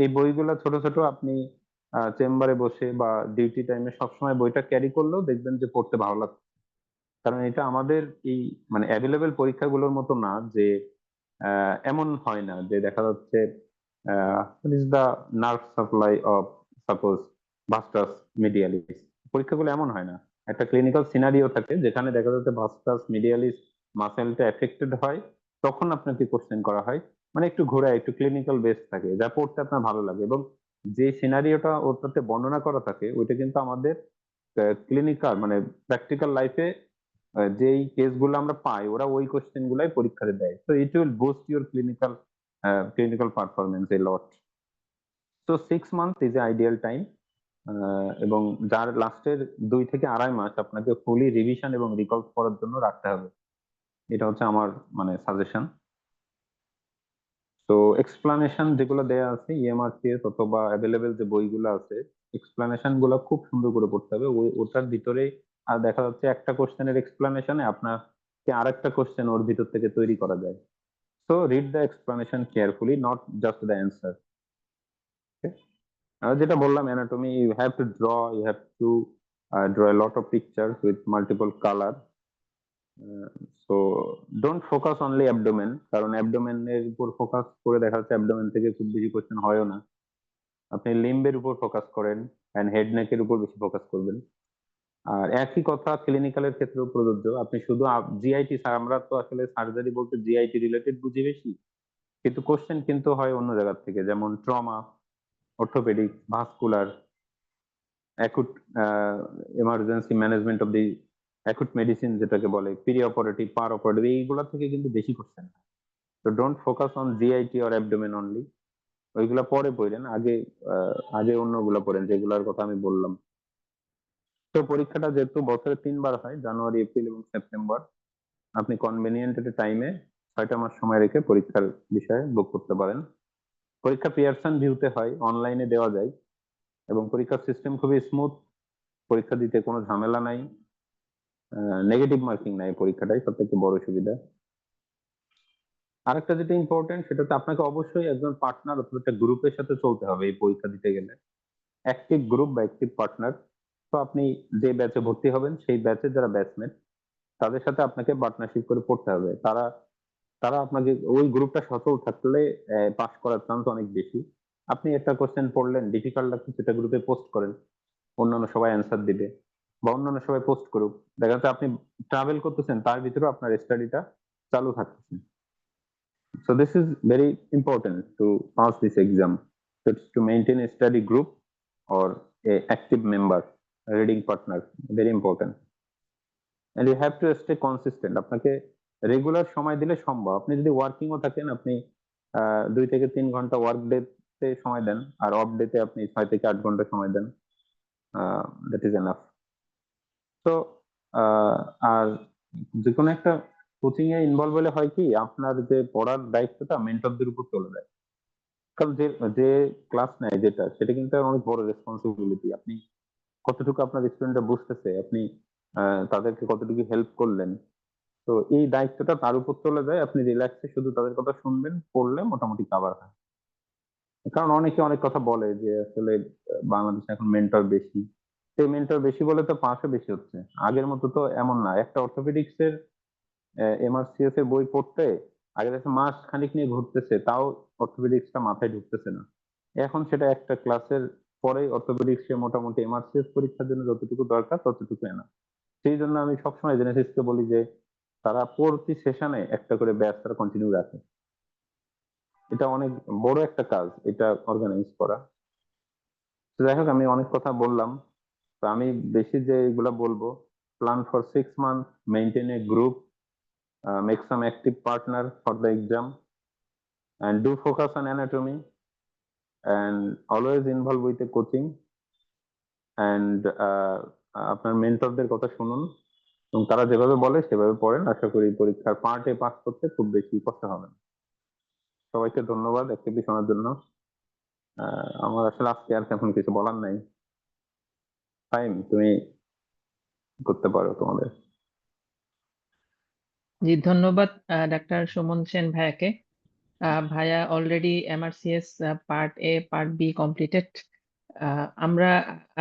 এই বইগুলো ছোট ছোট, আপনি চেম্বারে বসে বা ডিউটি টাইমে সবসময় বইটা ক্যারি করলেও দেখবেন যে পড়তে ভালো লাগবে। কারণ এটা আমাদের এই মানে অ্যাভেলেবেল পরীক্ষাগুলোর মতো না যে এমন হয় না যে দেখা যাচ্ছে is the nerve supply of suppose vastus medialis. পরীক্ষাগুলো এমন হয় না, একটা ক্লিনিক্যাল সিনারিও থাকে যেখানে দেখা যাচ্ছে ভাস্টাস মিডিয়ালিস মাসেলটা এফেক্টেড হয়, তখন আপনাকে কোশ্চেন করা হয়। মানে একটু ঘোরা, একটু ক্লিনিক্যাল বেস থাকে, যা পড়তে আপনার ভালো লাগে। এবং যে সিনারিওটা ওটাতে বর্ণনা করা থাকে ওইটা কিন্তু আমাদের ক্লিনিক্যাল মানে প্র্যাকটিক্যাল লাইফে যেই কেসগুলো আমরা পাই ওরা ওই কোশ্চেন গুলাই পরীক্ষাতে দেয়। তো it will boost your clinical performance a lot. তো 6 month is a ideal time, এবং যার লাস্টের 2 থেকে 2.5 মাস আপনাকে ফুলি রিভিশন এবং রিকল করার জন্য রাখতে হবে। এটা হচ্ছে আমার মানে সাজেশন। তো এক্সপ্লানেশন যেগুলো দেয়া আছে ইএমআরসিএস অথবা অ্যাভেলেবেল যে বইগুলো আছে, এক্সপ্লানেশন গুলো খুব সুন্দর করে পড়তে হবে। ওটার ভিতরে আর দেখা যাচ্ছে একটা কোশ্চেনের এক্সপ্লানেশনে আপনাকে আরেকটা কোশ্চেন ওর ভিতর থেকে তৈরি করা যায়। So read the explanation carefully, not just the answer. যেটা বললাম anatomy, you have to draw, you have to draw a lot of pictures with multiple color. So don't focus only abdomen, কারণ abdomen এর উপর focus করে দেখা যাচ্ছে abdomen থেকে খুব বেশি কোশ্চেন হয়ও না। আপনি লিম্বের উপর ফোকাস করেন এন্ড হেড নেকের উপর বেশি ফোকাস করবেন। আর একই কথা ক্লিনিক্যালের ক্ষেত্রেও প্রযোজ্য। আপনি শুধু জিআইটি, আমরা তো আসলে সার্জারি বলতে জিআইটি রিলেটেড বুঝি বেশি, কিন্তু কোশ্চেন কিন্তু হয় অন্য জায়গা থেকে, যেমন trauma, orthopaedic, vascular, acute emergency management of the acute medicine যেটাকে বলে, পিরি অপারেটিভ, পার অপারেটিভ, এইগুলা থেকে কিন্তু বেশি কোশ্চেন। তো don't focus on GIT or abdomen only. ওইগুলা পরে পড়েন, আগে অন্যগুলা পড়েন যেগুলার কথা আমি বললাম। তো পরীক্ষাটা যেহেতু বছরে 3 বার হয়, জানুয়ারি, এপ্রিল এবং সেপ্টেম্বর, আপনি কনভেনিয়েন্ট একটা টাইমে 6টা মাস সময় রেখে পরীক্ষার বিষয়ে বুক করতে পারেন। পরীক্ষা পিয়ারসন ভিউতে হয়, অনলাইনে দেওয়া যায়, এবং পরীক্ষার সিস্টেম খুবই স্মুথ। পরীক্ষা দিতে কোনো ঝামেলা নাই, নেগেটিভ মার্কিং নাই, পরীক্ষাটাই সব থেকে বড় সুবিধা। আরেকটা যেটা ইম্পর্টেন্ট সেটা তো আপনাকে অবশ্যই একজন পার্টনার অথবা একটা গ্রুপের সাথে চলতে হবে এই পরীক্ষা দিতে গেলে, অ্যাক্টিভ গ্রুপ বা অ্যাক্টিভ পার্টনার। তো আপনি যে ব্যাচে ভর্তি হবেন সেই ব্যাচের যারা ব্যাচমেট তাদের সাথে আপনাকে পার্টনারশিপ করে পড়তে হবে। তারা তারা আপনাকে ওই গ্রুপটা সচল থাকলে পাস করার চান্স অনেক বেশি। আপনি একটা কোশ্চেন পড়লেন, ডিফিকাল্ট লাগছে, সেটা গ্রুপে পোস্ট করেন, অন্যান্য সবাই অ্যান্সার দিবে বা অন্যান্য সবাই পোস্ট করুক, দেখা যাচ্ছে আপনি ট্রাভেল করতেছেন তার ভিতরেও আপনার স্টাডিটা চালু থাকতেছে। So this is very important to pass this exam. So it's to maintain a study group or a active member, a reading partner, very important. And you have to stay consistent. আপনাকে regular সময় দিলে সম্ভব। আপনি যদি working ও থাকেন, আপনি 2 থেকে 3 ঘন্টা ওয়ার্ক ডে তে সময় দেন, আর অফ ডে তে আপনি 6 থেকে 8 ঘন্টা সময় দেন, দ্যাট ইজ এনাফ। তো আর যে কোনো একটা কোচিং এ ইনভলভ হলে হয় কি, আপনার যে পড়ার দায়িত্বটা মেন্টরদের উপর চলে যায়। কারণ যে যে ক্লাস নেয় যেটা, সেটা কিন্তু অনেক বড় রেসপন্সিবিলিটি। আপনি কতটুকু আপনার স্টুডেন্টরা বুঝতেছে, আপনি তাদেরকে কতটুকু হেল্প করলেন, তো এই দায়িত্বটা তার উপর চলে যায়। আপনি রিল্যাক্সে শুধু তাদের কথা শুনবেন, পড়লে মোটামুটি কাভার হয়। কারণ অনেকে অনেক কথা বলে যে আসলে বাংলাদেশে এখন মেন্টর বেশি, সেই মেন্টর বেশি বলে তো পাসও বেশি হচ্ছে। আগের মতো তো এমন না। একটা অর্থোপেডিক্স এর এমআরসিএস এর বই পড়তে আগে দেখা মাস খানিক নিয়ে ঘুরতেছে, তাও অর্থোপেডিক্সটা মাথায় ঢুকতেছে না। এখন সেটা একটা ক্লাসের পরেই অর্থোপেডিক্সে মোটামুটি এমআরসিএস পরীক্ষার জন্য যতটুকু দরকার ততটুকু এনা। সেই জন্য আমি সবসময় জেনেসিসকে বলি যে তারা প্রতি সেশনে একটা করে ব্যাচ তারা কন্টিনিউ রাখে। এটা অনেক বড় একটা কাজ, এটা অর্গানাইজ করা। তো যাই হোক, আমি অনেক কথা বললাম। তো আমি বেশি যে এগুলা বলবো, plan for 6 month, maintain A group, make some active partner for the exam, and do focus on anatomy, and always involve with the coaching, and আপনার মেন্টরদের কথা শুনুন এবং তারা যেভাবে বলে সেভাবে পড়েন। আশা করি পরীক্ষার পার্টে পাস করতে খুব বেশি কষ্ট হবে না। সবাইকে ধন্যবাদ একটি শোনার জন্য। আমার আসলে আজকে আর তেমন কিছু বলার নাই। ফাইন, তুমি করতে পারো তোমাদের। জি, ধন্যবাদ ডাক্তার সুমন সেন ভাইয়াকে। ভাইয়া already MRCS part A part be completed. আমরা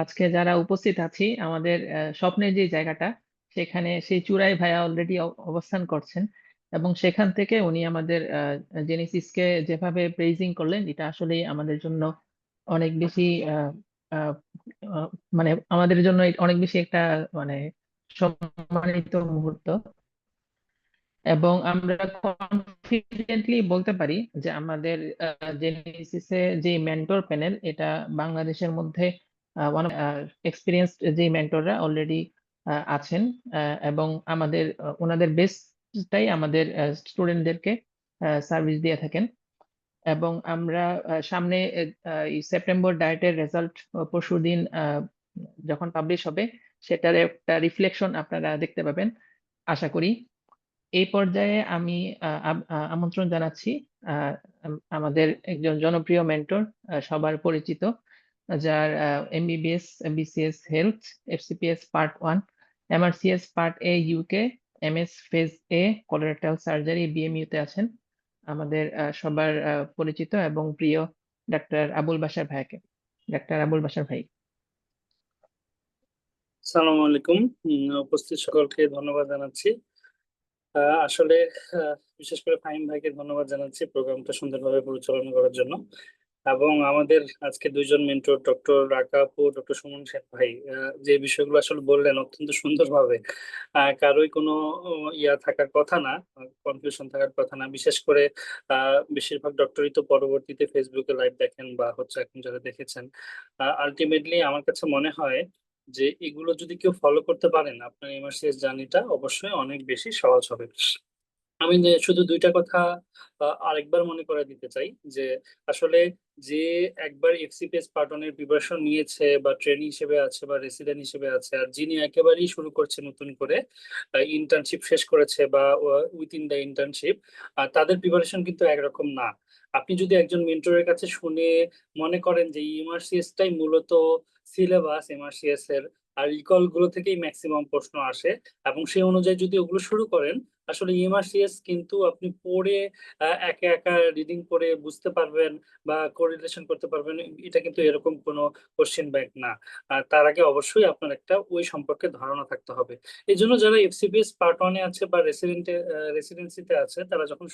আজকে যারা উপস্থিত আছি আমাদের স্বপ্নের যে জায়গাটা সেখানে সেই চূড়ায় ভাইয়া অলরেডি অবস্থান করছেন, এবং সেখান থেকে উনি আমাদের জেনেসিসকে যেভাবে প্রেজিং করলেন এটা আসলেই আমাদের জন্য অনেক বেশি আহ, আহ, মানে আমাদের জন্য অনেক বেশি একটা মানে সম্মানিত মুহূর্ত। এবং আমরা কনফিডেন্টলি বলতে পারি যে আমাদের জেনেসিসে যে মেন্টর প্যানেল এটা বাংলাদেশের মধ্যে ওয়ান অফ এক্সপিরিয়েন্সড যে মেন্টররা অলরেডি আছেন, এবং আমাদের ওনাদের বেস্টটাই আমাদের স্টুডেন্টদেরকে সার্ভিস দিয়ে থাকেন। এবং আমরা সামনে এই সেপ্টেম্বর ডায়েটের রেজাল্ট পরশুদিন যখন পাবলিশ হবে সেটার একটা রিফ্লেকশন আপনারা দেখতে পাবেন আশা করি। এই পর্যায়ে আমি আমন্ত্রণ জানাচ্ছি আমাদের একজন জনপ্রিয় মেন্টর, সবার পরিচিত, যার MBBS BCS health FCPS part 1, MRCS part A UK, MS phase A colorectal surgery BMU তে আছেন, আমাদের সবার পরিচিত এবং প্রিয় ডাক্তার আবুল বাশার ভাইকে। ডাক্তার আবুল বাশার ভাই। আসসালামু আলাইকুম। উপস্থিত সকলকে ধন্যবাদ জানাচ্ছি। আসলে বিশেষ করে ফাহিম ভাইকে ধন্যবাদ জানাচ্ছি প্রোগ্রামটা সুন্দরভাবে পরিচালনা করার জন্য, এবং আমাদের আজকে দুইজন মেন্টর ডক্টর রাকা আপু, ডক্টর সুমন সেন ভাই যে বিষয়গুলো আসলে বললেন অত্যন্ত সুন্দরভাবে, কারোই কোনো ইয়া থাকার কথা না, কনফিউশন থাকার কথা না। বিশেষ করে বেশিরভাগ ডক্টরই তো পরবর্তীতে ফেসবুকে লাইভ দেখেন বা হচ্ছে এখন যারা দেখেছেন, আলটিমেটলি আমার কাছে মনে হয় যে এগুলো যদি কেউ ফলো করতে পারেন আপনার এমআরসিএস জার্নিটা অবশ্যই অনেক বেশি সহজ হবে। আমি শুধু দুইটা কথা আরেকবার মনে করে দিতে চাই যে আসলে যে একবার FCPS পার্ট 1 এর প্রিপারেশন নিয়েছে বা ট্রেনিং হিসেবে আছে বা রেসিডেন্ট হিসেবে আছে, আর যিনি একেবারেই শুরু করছে নতুন করে ইন্টার্নশিপ শেষ করেছে বা উইথিন দ্য ইন্টার্নশিপ, তাদের প্রিপারেশন কিন্তু একরকম না। আপনি যদি একজন মেন্টরের কাছে শুনে মনে করেন যে এমআরসিএস টাই মূলত সিলেবাস এমআরসিএস এর আর রিকল গুলো থেকেই ম্যাক্সিমাম প্রশ্ন আসে, এবং সেই অনুযায়ী যদি ওগুলো শুরু করেন, আসলে এমআরসিএস কিন্তু আপনি পড়ে একা একা রিডিং করে বুঝতে পারবেন বা কোরিলেশন করতে পারবেন, এটা কিন্তু এরকম কোনো কোশ্চেন ব্যাংক না। তার আগে অবশ্যই আপনার একটা ওই সম্পর্কে ধারণা থাকতে হবে। এই জন্য যারা FCPS পার্ট 1 এ আছে বা রেসিডেন্সিতে আছে, তারা যখন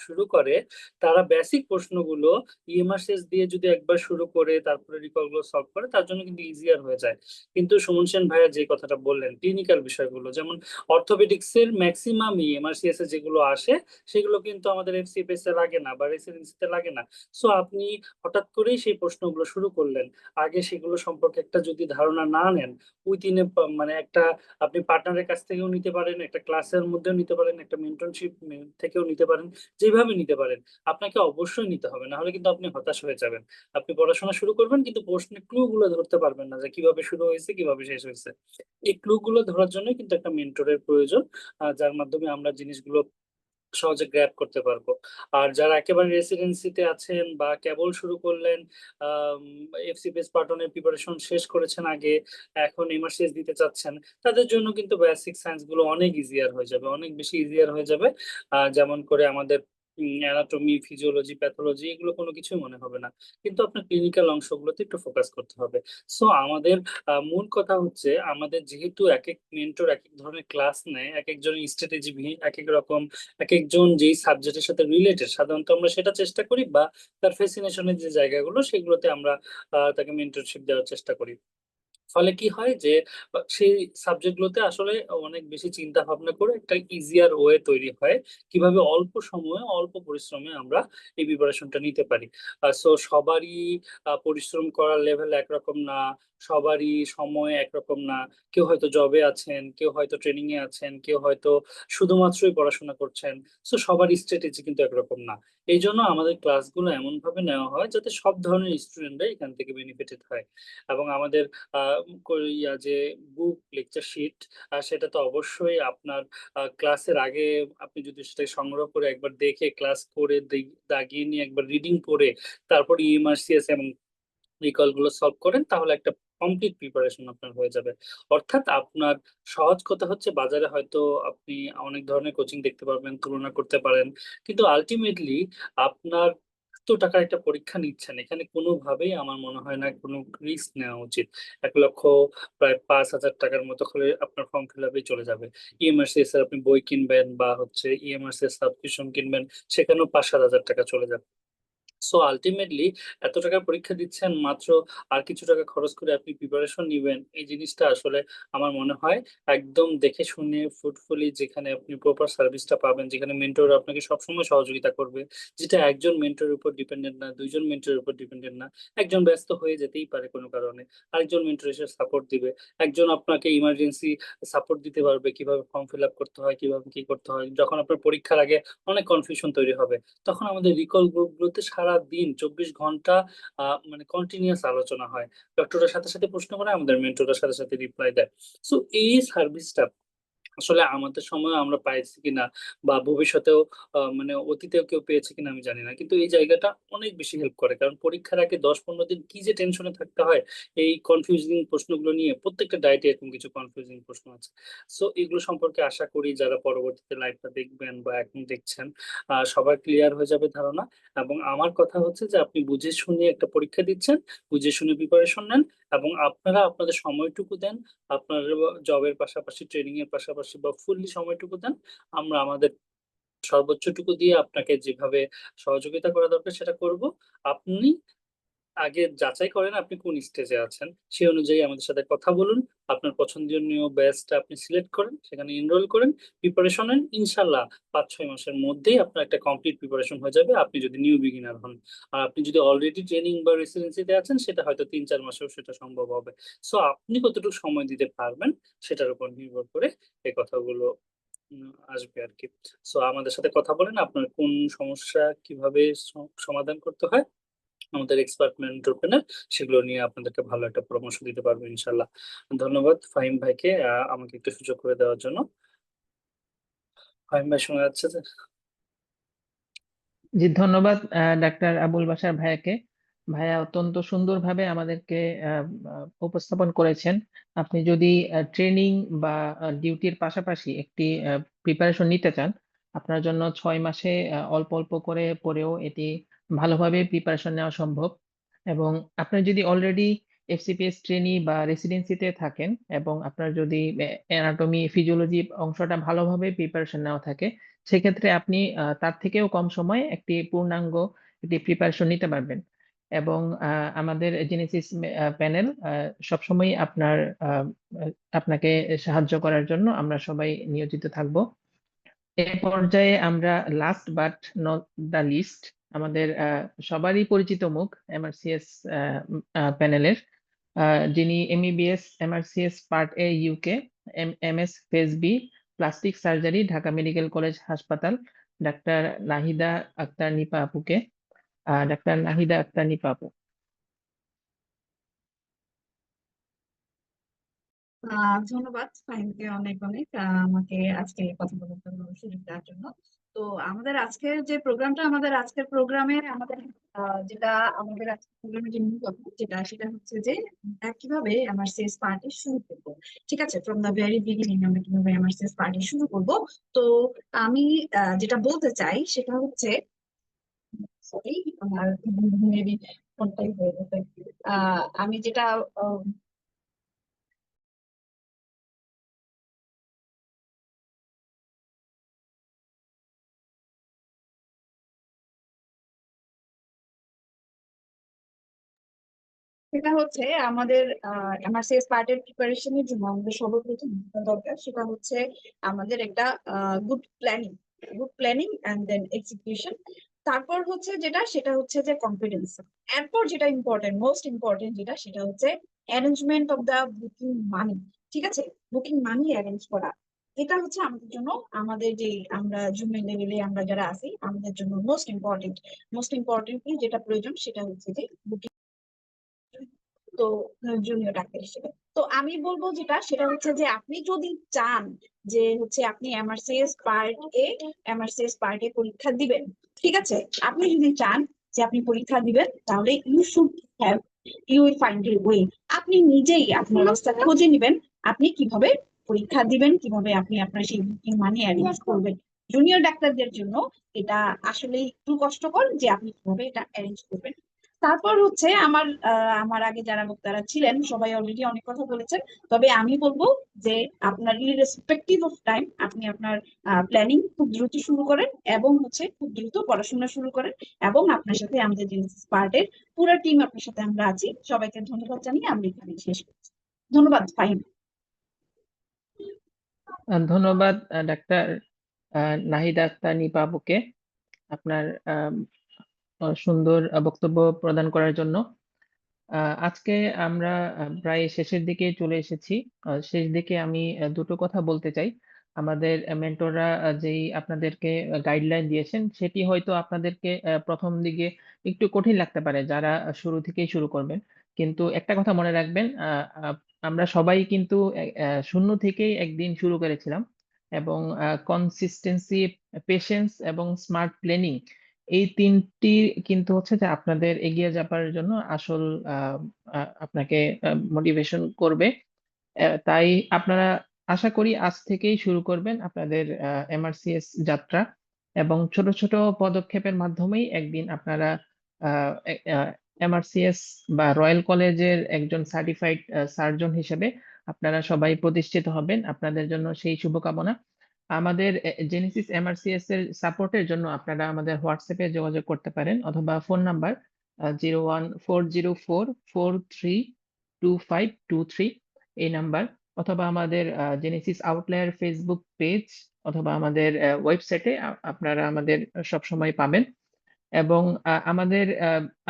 শুরু করে তারা বেসিক প্রশ্নগুলো ইএমআরসিএস দিয়ে যদি একবার শুরু করে তারপরে রিকল গুলো সলভ করে, তার জন্য কিন্তু ইজিয়ার হয়ে যায়। কিন্তু সুমন সেন ভাইয়া যে কথাটা বললেন ক্লিনিক্যাল বিষয়গুলো, যেমন অর্থোপেডিক্স এর ম্যাক্সিমাম এমআরসিএস এ যেগুলো আসে সেগুলো কিন্তু আমাদের FCPS এ লাগে না বা রেসিডেন্সিতে লাগে না। সো আপনি হঠাৎ করেই সেই প্রশ্নগুলো শুরু করলেন, আগে সেগুলো সম্পর্কে একটা যদি ধারণা না নেন, উইদিনে মানে একটা আপনি পার্টনারের কাছ থেকেও নিতে পারেন, একটা ক্লাসের মধ্যেও নিতে পারেন, একটা মেন্টরশিপ থেকেও নিতে পারেন, যেভাবে নিতে পারেন আপনাকে অবশ্যই নিতে হবে, না হলে কিন্তু আপনি হতাশ হয়ে যাবেন। আপনি পড়াশোনা শুরু করবেন কিন্তু প্রশ্নের ক্লু গুলো ধরতে পারবেন না যে কিভাবে শুরু হয়েছে কিভাবে শেষ হয়েছে। এই ক্লু গুলো ধরার জন্য কিন্তু একটা মেন্টরের প্রয়োজন, যার মাধ্যমে আমরা জিনিসগুলো সহজে গ্র্যাব করতে পারবো। আর যারা একেবারে রেসিডেন্সিতে আছেন বা কেবল শুরু করলেন, FCPS পার্ট 1 এর প্রিপারেশন শেষ করেছেন আগে, এখন এমআরসিএস দিতে চাচ্ছেন, তাদের জন্য কিন্তু বেসিক সায়েন্স গুলো অনেক ইজিয়ার হয়ে যাবে, অনেক বেশি ইজিয়ার হয়ে যাবে। যেমন করে আমাদের অ্যানাটমি, ফিজিওলজি, প্যাথোলজি এগুলো কোনো কিছুই মনে হবে না, কিন্তু আপনার ক্লিনিক্যাল অংশগুলোতে একটু ফোকাস করতে হবে। সো আমাদের মূল কথা হচ্ছে, আমাদের যেহেতু এক এক মেন্টর এক এক ধরনের ক্লাস নেয়, এক একজনের স্ট্র্যাটেজি এক এক রকম, এক একজন যেই সাবজেক্টের সাথে রিলেটেড সাধারণত আমরা সেটা চেষ্টা করি, বা তার ফ্যাসিনেশনের যে জায়গাগুলো সেগুলোতে আমরা তাকে মেন্টরশিপ দেওয়ার চেষ্টা করি। ফলে কি হয় যে সেই সাবজেক্ট গুলোতে আসলে অনেক বেশি চিন্তা ভাবনা করে একটা ইজিয়ার ওয়ে তৈরি হয় কিভাবে অল্প সময়ে অল্প পরিশ্রমে আমরা এই প্রিপারেশনটা নিতে পারি। সো সবারই পরিশ্রম করার লেভেল একরকম না, সবারই সময় একরকম না। কেউ হয়তো জবে আছেন, কেউ হয়তো ট্রেনিং এ আছেন, কেউ হয়তো শুধুমাত্রই পড়াশোনা করছেন। সো সবারই স্ট্র্যাটেজি কিন্তু একরকম না। এই জন্য আমাদের ক্লাসগুলো এমন ভাবে নেওয়া হয় যাতে সব ধরনের স্টুডেন্টরা এখান থেকে বেনিফিটেড হয়। এবং আমাদের যে বুক লেকচার শিট, সেটা তো অবশ্যই আপনার ক্লাসের আগে আপনি যদি সেটা সংগ্রহ করে একবার দেখে ক্লাস করে দাগিয়ে নিয়ে একবার রিডিং পড়ে তারপর ইএমআরসিএস এবং রিকল গুলো সলভ করেন, তাহলে একটা কমপ্লিট প্রিপারেশন আপনার হয়ে যাবে। অর্থাৎ আপনার সহজ কথা হচ্ছে বাজারে হয়তো আপনি অনেক ধরনের কোচিং দেখতে পারবেন, তুলনা করতে পারেন, কিন্তু আলটিমেটলি আপনার এত টাকার একটা পরীক্ষা নিচ্ছেন, এখানে কোনোভাবেই আমার মনে হয় না কোনো রিস্ক নেওয়া উচিত। 1 লক্ষ প্রায় 5,000 টাকার মতো করে আপনার ফর্ম ফিল আপে চলে যাবে। ইএমআরসিএস এর আপনি বই কিনবেন বা হচ্ছে ইএমআরসিএস সাবস্ক্রিপশন কিনবেন, সেখানেও 5-7 হাজার টাকা চলে যাবে। সো আলটিমেটলি এত টাকার পরীক্ষা দিচ্ছেন, মাত্র আর কিছু টাকা খরচ করে আপনি প্রিপারেশন নিবেন, এই জিনিসটা আসলে আমার মনে হয় একদম দেখে শুনে ফুটফুলি, যেখানে আপনি প্রপার সার্ভিসটা পাবেন, যেখানে মেন্টর আপনাকে সবসময় সহযোগিতা করবে, যেটা একজন মেন্টরের উপর ডিপেন্ডেন্ট না, দুইজন মেন্টরের উপর ডিপেন্ডেন্ট না। একজন ব্যস্ত হয়ে যেতেই পারে কোনো কারণে, আরেকজন মেন্টর এসে সাপোর্ট দিবে, একজন আপনাকে ইমার্জেন্সি সাপোর্ট দিতে পারবে কিভাবে ফর্ম ফিল আপ করতে হয়, কিভাবে কি করতে হয়। যখন আপনার পরীক্ষার আগে অনেক কনফিউশন তৈরি হবে, তখন আমাদের রিকল গ্রুপগুলোতে সারা দিন 24 ঘন্টা মানে কন্টিনিউয়াস আলোচনা হয়। ডক্টরের সাথে সাথে প্রশ্ন করে, আমাদের মেন্টরের সাথে সাথে রিপ্লাই দেয়। সো এই সার্ভিসটা আসলে আমাদের সময় আমরা পাইছি কিনা বা ভবিষ্যতেও মানে অতীতেও কেউ পেয়েছে কিনা আমি জানি না, কিন্তু এই জায়গাটা অনেক বেশি হেল্প করে। কারণ পরীক্ষার আগে 10-15 দিন কি যে টেনশনে থাকতে হয় এই কনফিউজিং প্রশ্নগুলো নিয়ে, প্রত্যেকটা ডায়েটে এরকম কিছু কনফিউজিং প্রশ্ন আছে। সো এগুলো সম্পর্কে আশা করি যারা পরবর্তীতে লাইভটা দেখবেন বা এখন দেখছেন, সবার ক্লিয়ার হয়ে যাবে ধারণা। এবং আমার কথা হচ্ছে যে আপনি বুঝে শুনে একটা পরীক্ষা দিচ্ছেন, বুঝে শুনে প্রিপারেশন নেন, এবং আপনারা আপনাদের সময়টুকু দেন, আপনার জবের পাশাপাশি ট্রেনিং এর পাশাপাশি বা ফুললি সময়টুকু দেন। আমরা আমাদের সর্বোচ্চটুকু দিয়ে আপনাকে যেভাবে সহযোগিতা করা দরকার সেটা করব। আপনি আগে যাচাই করেন আপনি কোন স্টেজে আছেন, সেই অনুযায়ী আমাদের সাথে কথা বলুন, আপনার পছন্দনীয় ব্যাচটা আপনি সিলেক্ট করেন, সেখানে এনরোল করেন, প্রিপারেশন নেন। ইনশাল্লাহ 5-6 মাসের মধ্যেই আপনার একটা কমপ্লিট প্রিপারেশন হয়ে যাবে, আপনি যদি নিউ বিগিনার হন। আর আপনি যদি অলরেডি ট্রেনিং বা রেসিডেন্সিতে আছেন, সেটা হয়তো 3-4 মাসেও সেটা সম্ভব হবে। সো আপনি কতটুকু সময় দিতে পারবেন সেটার উপর নির্ভর করে এই কথাগুলো আসবে আর কি। সো আমাদের সাথে কথা বলেন, আপনার কোন সমস্যা কিভাবে সমাধান করতে হয়, আমাদের এক্সপার্ট মেন্টর সেগুলো নিয়ে আপনাদেরকে ভালো একটা পরামর্শ দিতে পারবো ইনশাল্লাহ। ধন্যবাদ ফাহিম ভাইকে আমাকে একটু সুযোগ করে দেওয়ার জন্য। ফাহিম ভাই শোনা যাচ্ছে যে? জি, ধন্যবাদ ডাক্তার আবুল বাশার ভাইয়াকে। ভাইয়া অত্যন্ত সুন্দরভাবে আমাদেরকে আহ, উপস্থাপন করেছেন। আপনি যদি ট্রেনিং বা ডিউটির পাশাপাশি একটি প্রিপারেশন নিতে চান, আপনার জন্য 6 মাসে অল্প অল্প করে পড়েও এটি ভালোভাবে প্রিপারেশন নেওয়া সম্ভব। এবং আপনি যদি অলরেডি এফসিপিএস ট্রেনি বা রেসিডেন্সিতে থাকেন এবং আপনার যদি অ্যানাটমি ফিজিওলজি অংশটা ভালোভাবে প্রিপারেশন নেওয়া থাকে, সেক্ষেত্রে আপনি তার থেকেও কম সময়ে একটি পূর্ণাঙ্গ একটি প্রিপারেশন নিতে পারবেন। এবং আমাদের জেনেসিস প্যানেল সবসময় আপনাকে সাহায্য করার জন্য আমরা সবাই নিয়োজিত থাকব। এ পর্যায়ে আমরা last but not the least, আমাদের সবারই পরিচিত মুখ এমআরসিএস প্যানেলের, যিনি MBBS MRCS part A UK, MS phase B plastic surgery Dhaka medical college হাসপাতাল, ডাক্তার নাহিদা আক্তার নিপা আপুকে। ডাক্তার নাহিদা আক্তার নিপা আপু। ধন্যবাদ ফাহিমকে অনেক অনেক আমাকে আজকে কথা বলার জন্য, সুযোগ দেওয়ার জন্য। তো আমাদের আজকের প্রোগ্রামে আমাদের যেটা আমাদের আজকের প্রোগ্রামের যে মূল কথা যেটা সেটা হচ্ছে যে আমরা কিভাবে এমআরসিএস পার্টি শুরু করবো। ঠিক আছে, ফ্রম দ্য ভেরি বিগিনিং আমরা কিভাবে এমআরসিএস পার্টি শুরু করব। তো আমি যেটা বলতে চাই সেটা হচ্ছে, সরি আমার মেবি ফোনটাই হয়ে গেছে। আমি যেটা সেটা হচ্ছে আমাদের এমআরসিএস পার্টের প্রিপারেশনের জন্য আমাদের সর্বপ্রথম যেটা দরকার সেটা হচ্ছে আমাদের একটা good planning and then execution. তারপর হচ্ছে সেটা হচ্ছে যে কনফিডেন্স। এরপর যেটা ইম্পর্টেন্ট, মোস্ট ইম্পর্টেন্ট যেটা সেটা হচ্ছে arrangement of the booking money. ঠিক আছে, বুকিং মানি অ্যারেঞ্জ করা, এটা হচ্ছে আমাদের জন্য, আমাদের যে আমরা জুনিয়র লেভেলে আমরা যারা আছি আমাদের জন্য মোস্ট ইম্পর্টেন্টলি যেটা প্রয়োজন সেটা হচ্ছে যে বুকিং। তো জুনিয়র ডাক্তার হিসেবে তো আমি বলবো সেটা হচ্ছে যে আপনি যদি চান যে হচ্ছে আপনি এমআরসিএস পার্ট এ পরীক্ষা দিবেন, ঠিক আছে, আপনি যদি চান যে আপনি পরীক্ষা দিবেন তাহলে you will find a way. আপনি নিজেই আপনার রাস্তা খুঁজে নিবেন আপনি কিভাবে পরীক্ষা দিবেন, কিভাবে আপনি আপনার সেই বুকিং মানি অ্যারেঞ্জ করবেন। জুনিয়র ডাক্তারদের জন্য এটা আসলে একটু কষ্টকর যে আপনি কিভাবে এটা অ্যারেঞ্জ করবেন। তারপর হচ্ছে আমার আগে যারা বক্তারা ছিলেন সবাই অলরেডি অনেক কথা বলেছেন, তবে আমি বলবো যে আপনার ইররেসপেক্টিভ অফ টাইম আপনি আপনার প্ল্যানিং খুব দ্রুত শুরু করেন এবং হচ্ছে খুব দ্রুত পড়াশোনা শুরু করেন। এবং আপনার সাথে আমাদের জেনেসিস পার্টের পুরো টিম আপনার সাথে আমরা আছি। সবাইকে ধন্যবাদ জানিয়ে আমি এখানে শেষ করছি। ধন্যবাদ ফাহিম। ধন্যবাদ ডাক্তার নাহিদ আক্তার নিপা আপুকে আপনার সুন্দর বক্তব্য প্রদান করার জন্য। আজকে আমরা প্রায় শেষের দিকে চলে এসেছি। শেষ দিকে আমি দুটো কথা বলতে চাই। আমাদের মেন্টররা যেই আপনাদেরকে গাইডলাইন দিয়েছেন সেটি হয়তো আপনাদেরকে প্রথম দিকে একটু কঠিন লাগতে পারে যারা শুরু থেকেই শুরু করবেন, কিন্তু একটা কথা মনে রাখবেন, আমরা সবাই কিন্তু শূন্য থেকেই একদিন শুরু করেছিলাম এবং কনসিস্টেন্সি, পেশেন্স এবং স্মার্ট প্ল্যানিং এই তিনটি কিন্তু হচ্ছে যে আপনাদের এগিয়ে যাবার জন্য আসল আপনাকে মোটিভেশন করবে। তাই আপনারা আশা করি আজ থেকেই শুরু করবেন আপনাদের এমআরসিএস যাত্রা এবং ছোট ছোট পদক্ষেপের মাধ্যমেই একদিন আপনারা এমআরসিএস বা রয়্যাল কলেজের একজন সার্টিফাইড সার্জন হিসেবে আপনারা সবাই প্রতিষ্ঠিত হবেন। আপনাদের জন্য সেই শুভকামনা। আমাদের জেনেসিস এমআরসিএস এর সাপোর্টের জন্য আপনারা আমাদের হোয়াটসঅ্যাপে যোগাযোগ করতে পারেন অথবা ফোন নাম্বার 01404432523 এই নাম্বার, অথবা আমাদের জেনেসিস আউটলায়ার ফেসবুক পেজ অথবা আমাদের ওয়েবসাইটে আপনারা আমাদের সবসময় পাবেন। এবং আমাদের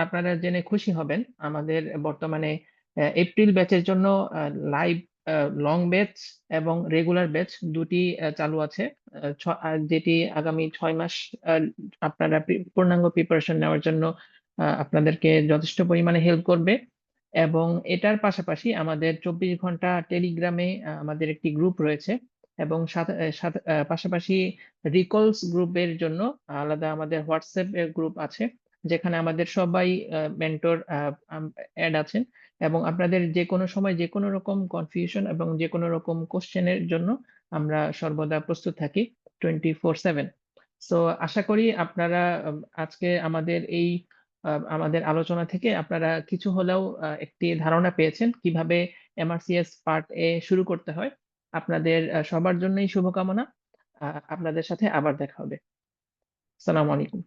আপনারা জেনে খুশি হবেন আমাদের বর্তমানে এপ্রিল ব্যাচের জন্য লাইভ লং ব্যাচ এবং রেগুলার ব্যাচ দুটি চালু আছে, যেটি আগামী 6 মাস আপনারা পূর্ণাঙ্গ প্রিপারেশন নেওয়ার জন্য আপনাদেরকে যথেষ্ট পরিমাণে হেল্প করবে। এবং এটার পাশাপাশি আমাদের 24 ঘন্টা টেলিগ্রামে আমাদের একটি গ্রুপ রয়েছে এবং পাশাপাশি রিকলস গ্রুপের জন্য আলাদা আমাদের হোয়াটসঅ্যাপ গ্রুপ আছে যেখানে আমাদের সবাই মেন্টর অ্যাড আছেন এবং আপনাদের যে কোনো সময় যে কোনো রকম কনফিউশন এবং যে কোনো রকম কোশ্চেনের জন্য আমরা সর্বদা প্রস্তুত থাকি 24/7। সো আশা করি আপনারা আজকে আমাদের আলোচনা থেকে আপনারা কিছু হলেও একটি ধারণা পেয়েছেন কিভাবে এমআরসিএস পার্ট এ শুরু করতে হয়। আপনাদের সবার জন্যই শুভকামনা। আপনাদের সাথে আবার দেখা হবে। আসসালামু আলাইকুম।